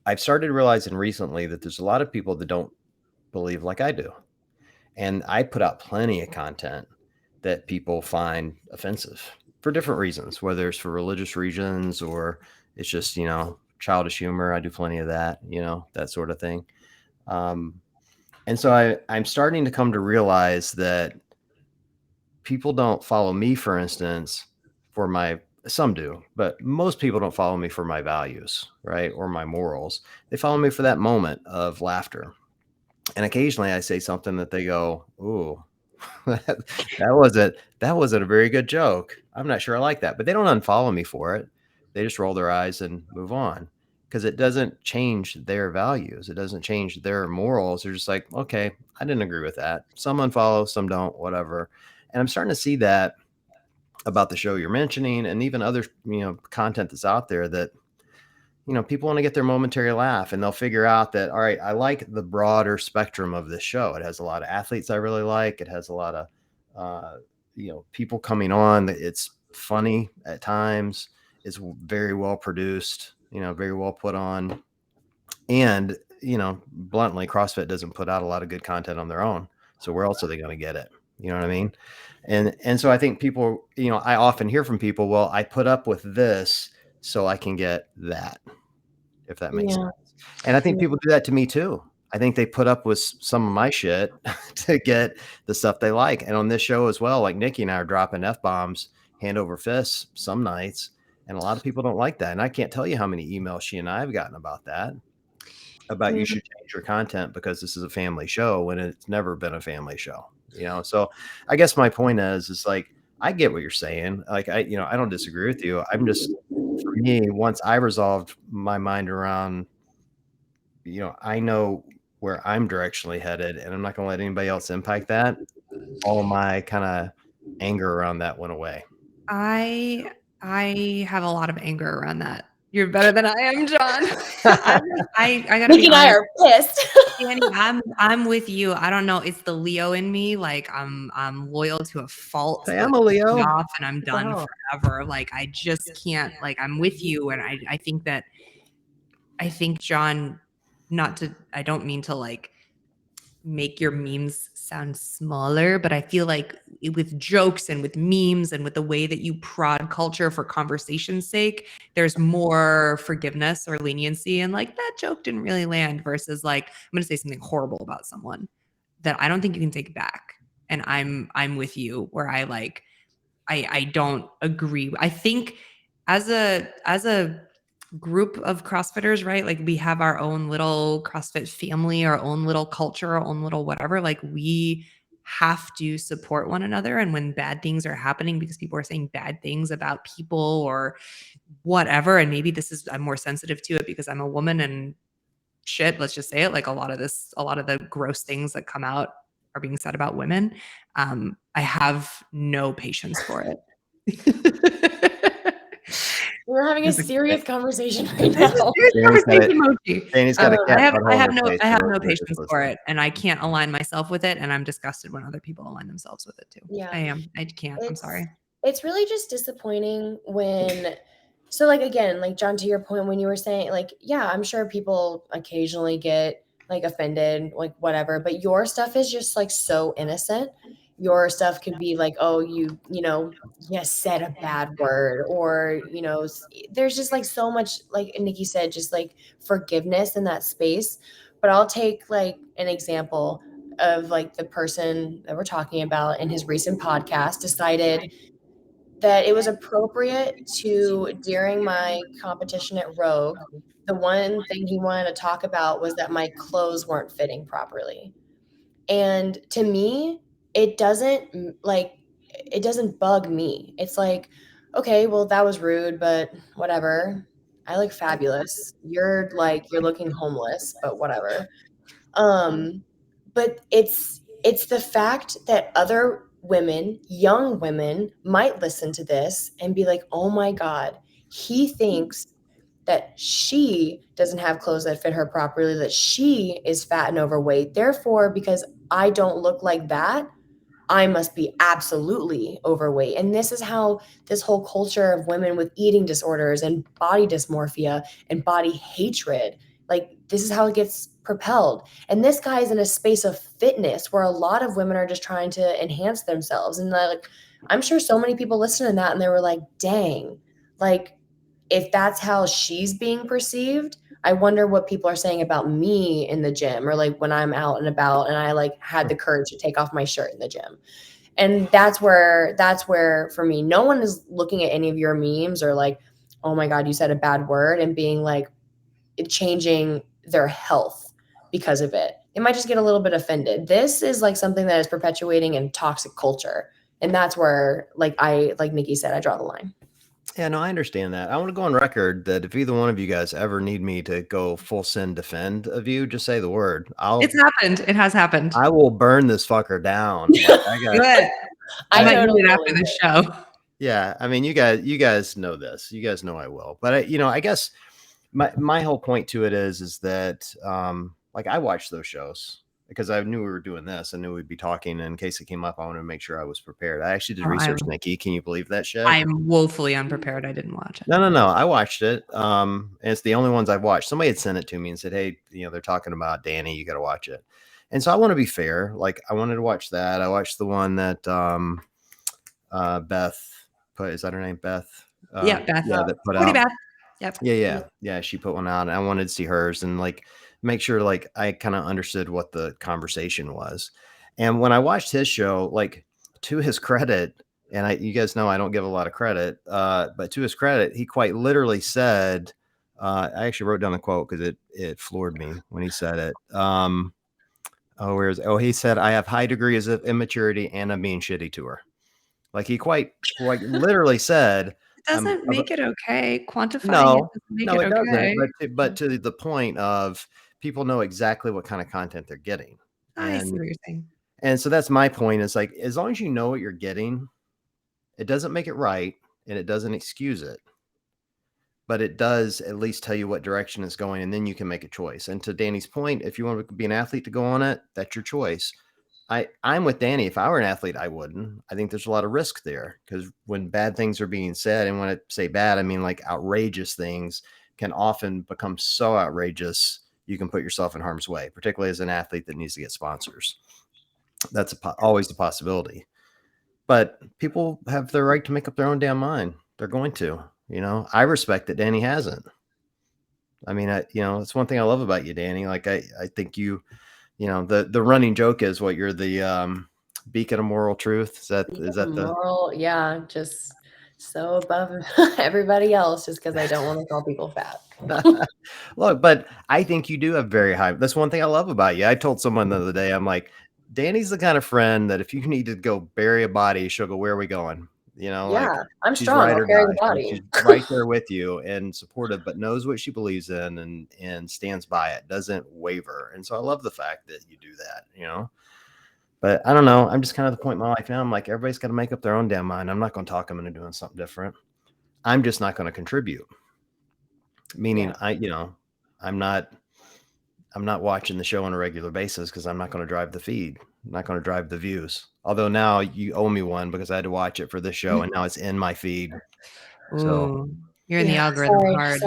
I've started realizing recently that there's a lot of people that don't believe like I do. And I put out plenty of content that people find offensive for different reasons, whether it's for religious reasons or it's just, childish humor. I do plenty of that, that sort of thing. And so I'm starting to come to realize that people don't follow me, for instance, some do, but most people don't follow me for my values, right? Or my morals. They follow me for that moment of laughter. And occasionally I say something that they go, "Ooh, that wasn't a very good joke. I'm not sure I like that." But they don't unfollow me for it. They just roll their eyes and move on because it doesn't change their values. It doesn't change their morals. They're just like, "Okay, I didn't agree with that." Some unfollow, some don't, whatever. And I'm starting to see that about the show you're mentioning and even other, content that's out there that people want to get their momentary laugh and they'll figure out that, all right, I like the broader spectrum of this show. It has a lot of athletes I really like. It has a lot of, people coming on. It's funny at times. It's very well produced, very well put on. And, bluntly, CrossFit doesn't put out a lot of good content on their own. So where else are they going to get it? You know what I mean? And so I think people, I often hear from people, well, I put up with this so I can get that, if that makes sense. And I think people do that to me too. I think they put up with some of my shit to get the stuff they like. And on this show as well, like Nikki and I are dropping F-bombs hand over fist some nights. And a lot of people don't like that. And I can't tell you how many emails she and I have gotten about that, about you should change your content because this is a family show when it's never been a family show, So I guess my point is like, I get what you're saying. Like, I don't disagree with you. I'm just, for me, once I resolved my mind around, I know where I'm directionally headed and I'm not going to let anybody else impact that. All my kind of anger around that went away.
I have a lot of anger around that. You're better than I am, John. I gotta
Nikki
be
and I
honest.
are pissed.
Dani, I'm with you. I don't know. It's the Leo in me. Like I'm loyal to a fault.
Hey, I'm a Leo.
Off and I'm done forever. Like I just can't. Like I'm with you, and I think John. I don't mean to like make your memes sound smaller, but I feel like with jokes and with memes and with the way that you prod culture for conversation's sake, there's more forgiveness or leniency and like that joke didn't really land versus like I'm going to say something horrible about someone that I don't think you can take back. And I'm with you where I don't agree. I think as a group of CrossFitters, right? Like we have our own little CrossFit family, our own little culture, our own little whatever. Like we have to support one another. And when bad things are happening because people are saying bad things about people or whatever, and maybe I'm more sensitive to it because I'm a woman and shit, let's just say it. Like a lot of the gross things that come out are being said about women. I have no patience for it.
We're having a serious conversation right
This is
now.
serious conversation emoji.
Danny's got a cat
I have
butthole in
no
his face, so
no
we're
patience
just
for
listening.
it, and I can't align myself with it, and I'm disgusted when other people align themselves with it too.
Yeah.
I am. I can't. I'm sorry.
It's really just disappointing when so like again, like John, to your point when you were saying like, yeah, I'm sure people occasionally get like offended, like whatever, but your stuff is just like so innocent. Your stuff could be like, oh, you said a bad word, or there's just like so much, like Nikki said, just like forgiveness in that space. But I'll take like an example of like the person that we're talking about in his recent podcast decided that it was appropriate to, during my competition at Rogue, the one thing he wanted to talk about was that my clothes weren't fitting properly. And to me, it doesn't bug me. It's like, okay, well, that was rude, but whatever. I look fabulous. You're looking homeless, but whatever. But it's the fact that other women, young women, might listen to this and be like, oh my God, he thinks that she doesn't have clothes that fit her properly, that she is fat and overweight. Therefore, because I don't look like that, I must be absolutely overweight. And this is how this whole culture of women with eating disorders and body dysmorphia and body hatred, like this is how it gets propelled. And this guy is in a space of fitness where a lot of women are just trying to enhance themselves. And like, I'm sure so many people listened to that and they were like, dang, like if that's how she's being perceived, I wonder what people are saying about me in the gym or like when I'm out and about and I like had the courage to take off my shirt in the gym. And that's where for me, no one is looking at any of your memes or like, oh my God, you said a bad word and being like changing their health because of it. It might just get a little bit offended. This is like something that is perpetuating in toxic culture. And that's where like Nikki said, I draw the line.
Yeah, no, I understand that. I want to go on record that if either one of you guys ever need me to go full send defend of you, just say the word.
It's happened. It has happened.
I will burn this fucker down. Like,
Good. I might
totally
do it after the show.
Yeah, I mean, you guys know this. You guys know I will. But I guess my whole point to it is that like I watched those shows because I knew we were doing this. I knew we'd be talking. And in case it came up, I wanted to make sure I was prepared. I actually did research, Nikki. Can you believe that shit?
I'm woefully unprepared. I didn't watch it.
No. I watched it. And it's the only ones I've watched. Somebody had sent it to me and said, hey, they're talking about Dani. You got to watch it. And so I want to be fair. Like I wanted to watch that. I watched the one that Beth put. Is that her name? Beth?
Yeah, Beth.
Yeah, that put out.
Beth. Yep.
Yeah. She put one out, and I wanted to see hers and like make sure like I kind of understood what the conversation was. And when I watched his show, like to his credit, and you guys know I don't give a lot of credit, but to his credit, he quite literally said, I actually wrote down the quote because it floored me when he said it. He said, I have high degrees of immaturity and I'm being shitty to her. Like he quite literally said,
doesn't make it okay. Quantifying
no,
it doesn't make it okay.
doesn't. But to the point of people know exactly what kind of content they're getting.
I see what you're saying.
And so that's my point is like, as long as you know what you're getting, it doesn't make it right and it doesn't excuse it. But it does at least tell you what direction it's going, and then you can make a choice. And to Dani's point, if you want to be an athlete to go on it, that's your choice. I'm with Dani. If I were an athlete, I wouldn't. I think there's a lot of risk there because when bad things are being said, and when I say bad, I mean like outrageous things can often become so outrageous you can put yourself in harm's way, particularly as an athlete that needs to get sponsors. That's always the possibility. But people have their right to make up their own damn mind. They're going to. I respect that Dani hasn't. I mean, it's one thing I love about you, Dani. Like I think the running joke is what you're the beacon of moral truth. Is that
moral? Yeah, just so above everybody else, just because I don't want to call people fat.
Look, but I think you do have very high. That's one thing I love about you. I told someone the other day, I'm like, Dani's the kind of friend that if you need to go bury a body, she'll go, where are we going? Like
I'm strong. I'll carry the body.
She's right there with you and supportive, but knows what she believes in and stands by it, doesn't waver. And so I love the fact that you do that, But I don't know. I'm just kind of the point in my life now. I'm like, everybody's got to make up their own damn mind. I'm not going to talk them into doing something different. I'm just not going to contribute. Meaning I'm not watching the show on a regular basis because I'm not going to drive the feed. I'm not going to drive the views. Although now you owe me one because I had to watch it for this show and now it's in my feed.
Ooh,
so
you're in the algorithm hard.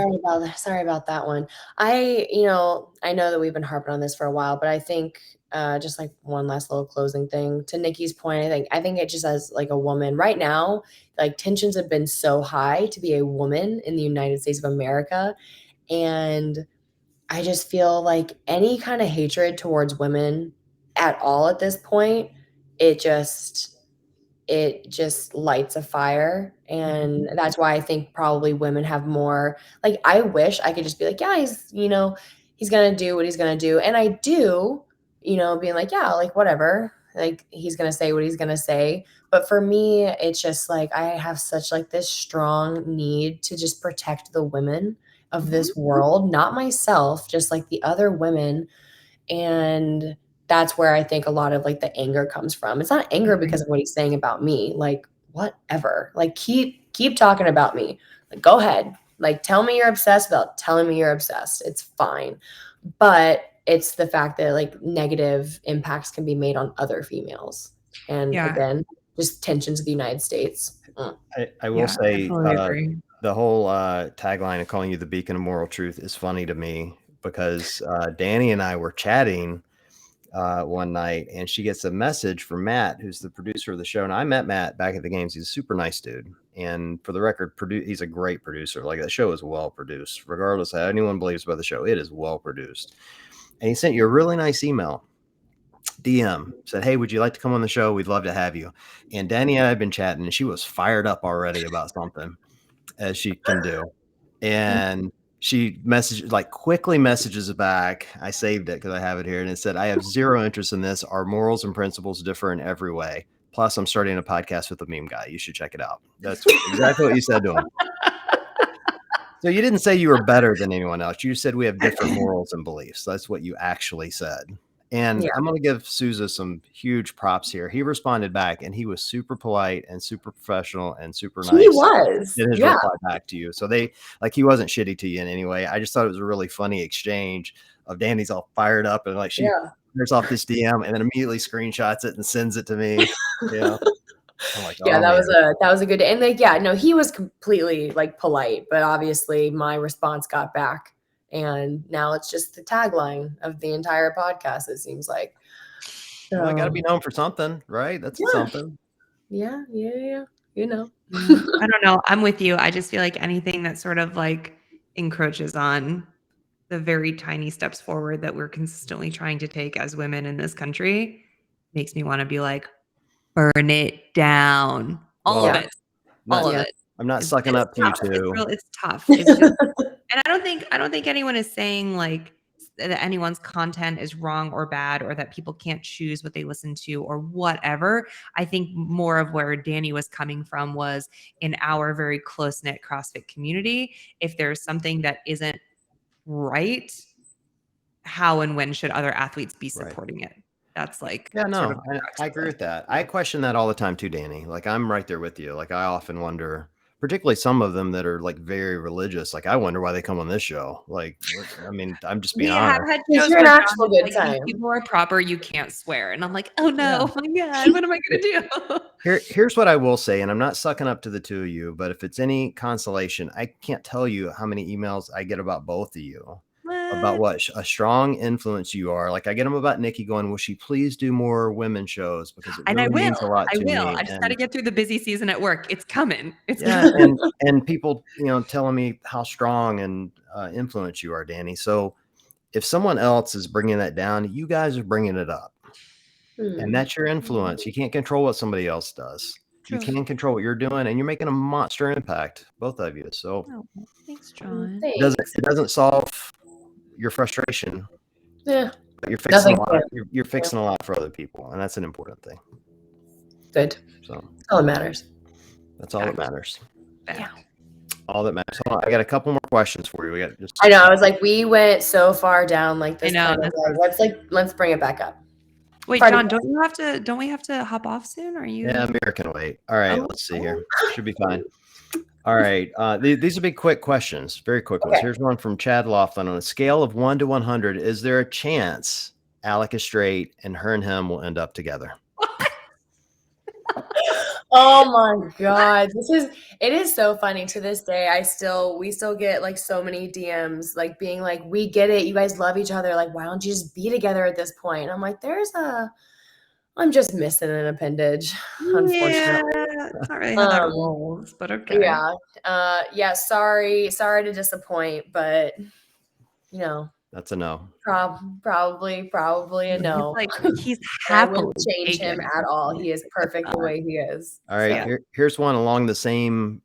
Sorry about that one. I know that we've been harping on this for a while, but I think just like one last little closing thing to Nikki's point, I think it just as like a woman right now, like tensions have been so high to be a woman in the United States of America. And I just feel like any kind of hatred towards women at all at this point, it just lights a fire. And that's why I think probably women have more, like, I wish I could just be like, yeah, he's going to do what he's going to do. And I do, being like, yeah, like whatever, like he's going to say what he's going to say. But for me, it's just like, I have such like this strong need to just protect the women of this world, not myself, just like the other women. And that's where I think a lot of like the anger comes from. It's not anger because of what he's saying about me. Like, whatever, like keep talking about me. Like, go ahead. Like, tell me you're obsessed without telling me you're obsessed. It's fine. But it's the fact that like negative impacts can be made on other females. And
Yeah.
again, just tensions of the United States.
I will say
totally agree.
the whole tagline of calling you the beacon of moral truth is funny to me because Dani and I were chatting one night, and she gets a message from Matt, who's the producer of the show. And I met Matt back at the games. He's a super nice dude. And for the record, he's a great producer. Like, the show is well produced, regardless of how anyone believes about the show. It is well produced. And he sent you a really nice email. DM said, "Hey, would you like to come on the show? We'd love to have you." And Dani and I have been chatting, and she was fired up already about something, as she can do. And she quickly messages back. I saved it because I have it here. And it said, "I have zero interest in this. Our morals and principles differ in every way. Plus, I'm starting a podcast with a meme guy. You should check it out." That's exactly what you said to him. So you didn't say you were better than anyone else. You said we have different morals and beliefs. That's what you actually said. And I'm going to give Souza some huge props here. He responded back, and he was super polite and super professional and super nice.
He was.
In his reply back to you. So he wasn't shitty to you in any way. I just thought it was a really funny exchange of Dani's all fired up and like she fires off this DM and then immediately screenshots it and sends it to me. Yeah. I'm like,
that was a good day. And he was completely like polite, but obviously my response got back. And now it's just the tagline of the entire podcast, it seems like.
So, I got to be known for something, right? That's something.
Yeah. You know.
I don't know. I'm with you. I just feel like anything that sort of like encroaches on the very tiny steps forward that we're consistently trying to take as women in this country makes me want to be like, burn it down. All of it.
I'm not sucking up to you too.
It's tough. It's just, and I don't think anyone is saying like that anyone's content is wrong or bad or that people can't choose what they listen to or whatever. I think more of where Dani was coming from was in our very close-knit CrossFit community. If there's something that isn't right, how and when should other athletes be supporting it? That's like,
I agree with that. I question that all the time too, Dani. Like, I'm right there with you. Like, I often wonder, particularly some of them that are like very religious. Like, I wonder why they come on this show. Like, I mean, I'm just being honest.
Have had shows where actual good time. People are proper. You can't swear, and I'm like, oh no, oh my god, what am I gonna do?
Here's what I will say, and I'm not sucking up to the two of you, but if it's any consolation, I can't tell you how many emails I get about both of you. About what a strong influence you are. Like, I get them about Nikki going, will she please do more women shows? Because it really means a lot to me.
I just got to get through the busy season at work. It's coming.
And people, telling me how strong and influence you are, Dani. So if someone else is bringing that down, you guys are bringing it up. And that's your influence. You can't control what somebody else does. True. You can control what you're doing, and you're making a monster impact, both of you. So
thanks, John.
It doesn't solve your frustration.
Yeah.
But you're fixing a lot. You're fixing a lot for other people, and that's an important thing.
Good.
So
that's all that matters.
That's all that matters.
Yeah.
All that matters. Hold on, I got a couple more questions for you. We got just.
I know. I was like, we went so far down like this.
I know.
Let's bring it back up.
Wait, John, don't we have to hop off soon? Are you?
Yeah, Amir can wait. All right, let's see here. Should be fine. All right. These will be quick questions, very quick ones. Here's one from Chad Laughlin. On a scale of 1 to 100, is there a chance Alec is straight and her and him will end up together?
Oh my God. It is so funny to this day. We still get like so many DMs, like being like, we get it. You guys love each other. Like, why don't you just be together at this point? And I'm like, I'm just missing an appendage. Unfortunately.
Yeah, it's not really how that rolls, but okay.
Yeah. Sorry to disappoint, but
that's a no.
Probably a no.
He's
I wouldn't change him at all. He is perfect the way he is.
All right. So. Here's one along the same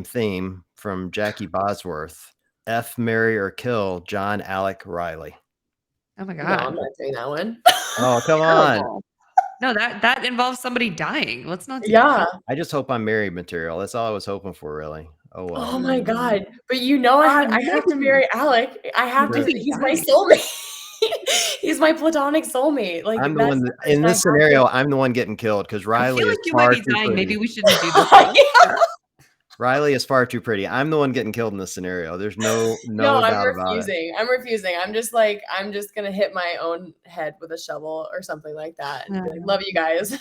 theme from Jackie Bosworth. F, marry or kill John Alec Riley.
Oh my God.
No, I'm not doing that one.
Oh, come on.
No, that involves somebody dying. Let's not do
that.
I just hope I'm married material. That's all I was hoping for, really. Oh well.
Oh my God. But I have to marry Alec. I have to. He's my soulmate. He's my platonic soulmate. Like,
I'm the one in this scenario. I'm the one getting killed because Riley is
you might be dying. Maybe we shouldn't do this.
Riley is far too pretty. I'm the one getting killed in this scenario. There's no
No, I'm
doubt about it.
refusing. I'm refusing. I'm just like, I'm just gonna hit my own head with a shovel or something like that. And be like, love you guys.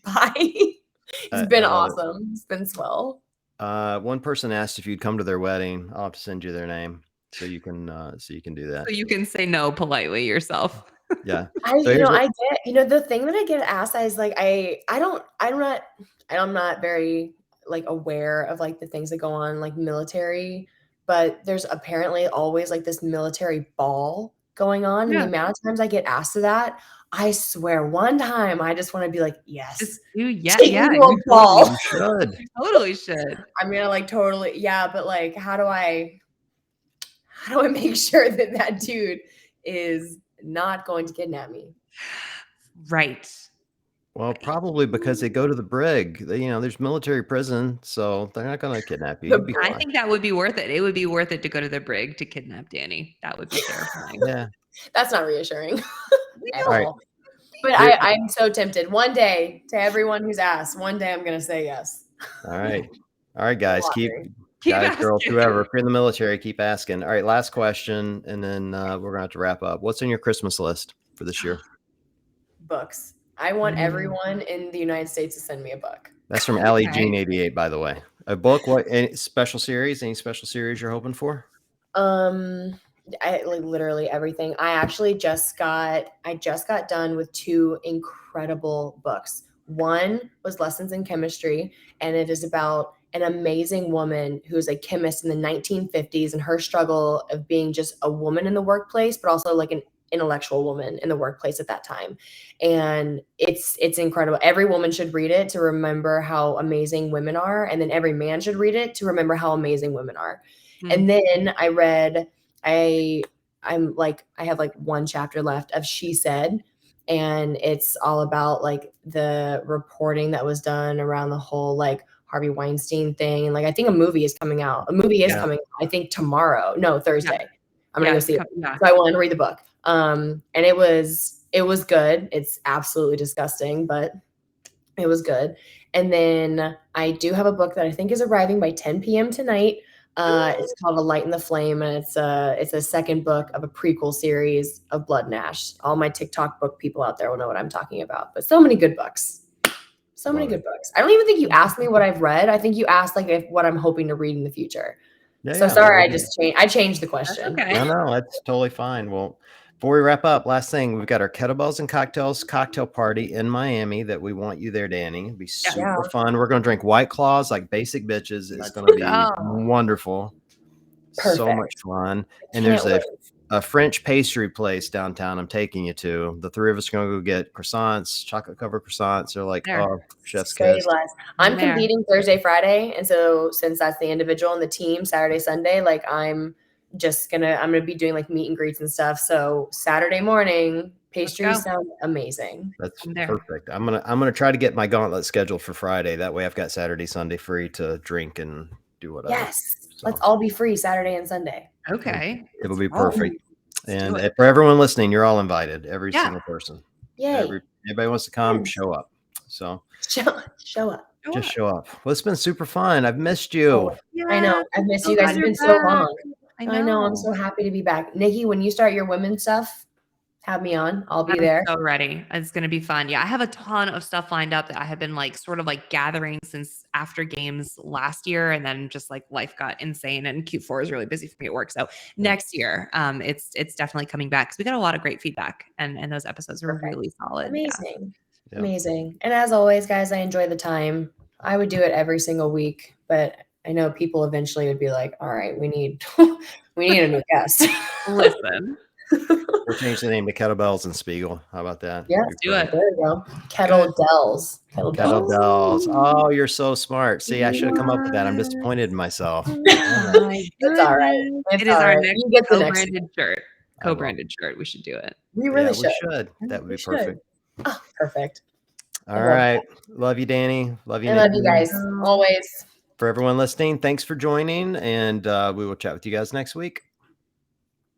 Bye. It's been
I love it.
awesome. It's been swell.
One person asked if you'd come to their wedding. I'll have to send you their name so you can do that.
So you can say no politely yourself.
Yeah.
I
So here's what-
I get, the thing that I get asked is like, I'm not very like aware of like the things that go on like military, but there's apparently always like this military ball going on. And the amount of times I get asked to that, I swear one time I just want to be like, yes,
Just yeah,
take me
yeah.
to a ball.
You should.
You totally should.
I'm gonna like totally, yeah, but like, how do I make sure that that dude is not going to kidnap me?
Right.
Well, probably because they go to the brig. There's military prison, so they're not going to kidnap you. You'd be
I
fine.
think that would be worth it. It would be worth it to go to the brig to kidnap Dani. That would be terrifying.
Yeah.
That's not reassuring at
All right.
all. But I'm so tempted. One day, to everyone who's asked, one day I'm gonna say yes.
All right. All right, guys. Keep guys,
asking.
girls, whoever. If you're in the military, keep asking. All right, last question, and then we're gonna have to wrap up. What's on your Christmas list for this year?
Books. I want everyone in the United States to send me a book.
That's from Allie Jean 88, by the way. A book. What? Any special series? Any special series you're hoping for?
I like literally everything. I just got done with 2 incredible books. One was Lessons in Chemistry, and it is about an amazing woman who's a chemist in the 1950s and her struggle of being just a woman in the workplace, but also like an intellectual woman in the workplace at that time. And it's incredible. Every woman should read it to remember how amazing women are, and then every man should read it to remember how amazing women are. And then I read I have like 1 chapter left of She Said, and it's all about like the reporting that was done around the whole like Harvey Weinstein thing. And like, I think a movie is coming out. Coming out, I think tomorrow. No, Thursday.
Yeah.
I'm going to go see it. So I wanted to read the book. And it was good. It's absolutely disgusting, but it was good. And then I do have a book that I think is arriving by 10 p.m. tonight. It's called A Light in the Flame, and it's a second book of a prequel series of Blood and Ash. All my TikTok book people out there will know what I'm talking about. But so many good books. So many good books. I don't even think you asked me what I've read. I think you asked like what I'm hoping to read in the future. Sorry, I changed the question.
That's okay.
No, that's totally fine. Well, before we wrap up, last thing, we've got our Kettlebells and Cocktails cocktail party in Miami that we want you there, Dani. It'll be super fun. We're going to drink White Claws like basic bitches. It's going to be wonderful.
Perfect.
So much fun. And there's a French pastry place downtown I'm taking you to. The 3 of us are going to go get croissants, chocolate covered croissants. They're like, chef's kiss.
I'm competing Thursday, Friday. And so since that's the individual and the team, Saturday, Sunday, like I'm gonna be doing like meet and greets and stuff. So Saturday morning, pastries sound amazing.
That's perfect. I'm gonna try to get my gauntlet scheduled for Friday. That way I've got Saturday, Sunday free to drink and do whatever.
Yes. So. Let's all be free Saturday and Sunday.
Okay.
It'll be perfect. And for everyone listening, you're all invited. Every single person.
Yay.
Everybody wants to come, show up. So
show up.
Just show up. Well, it's been super fun. I've missed you.
I know. I've missed you guys. It's been so long. I know. I'm so happy to be back. Nikki, when you start your women's stuff, have me on. I'll be there.
So ready. It's going to be fun. Yeah. I have a ton of stuff lined up that I have been like sort of like gathering since after games last year. And then just like life got insane and Q4 is really busy for me at work. So next year, it's definitely coming back because we got a lot of great feedback and those episodes were really solid.
Amazing. Yeah. Amazing. And as always, guys, I enjoy the time. I would do it every single week, but I know people eventually would be like, all right, we need a new guest.
Listen.
We'll change the name to Kettlebells and Speegle. How about that?
Yeah,
let's do it.
There we go. Kettledells.
Oh, you're so smart. See, I should have come up with that. I'm disappointed in myself.
It's all right.
It is our next co-branded shirt. Co-branded shirt. We should do it.
We really should.
We should. That would be perfect.
Oh, perfect.
All right. Love you, Dani. Love you.
I love you guys. Always.
For everyone listening, thanks for joining, and we will chat with you guys next week.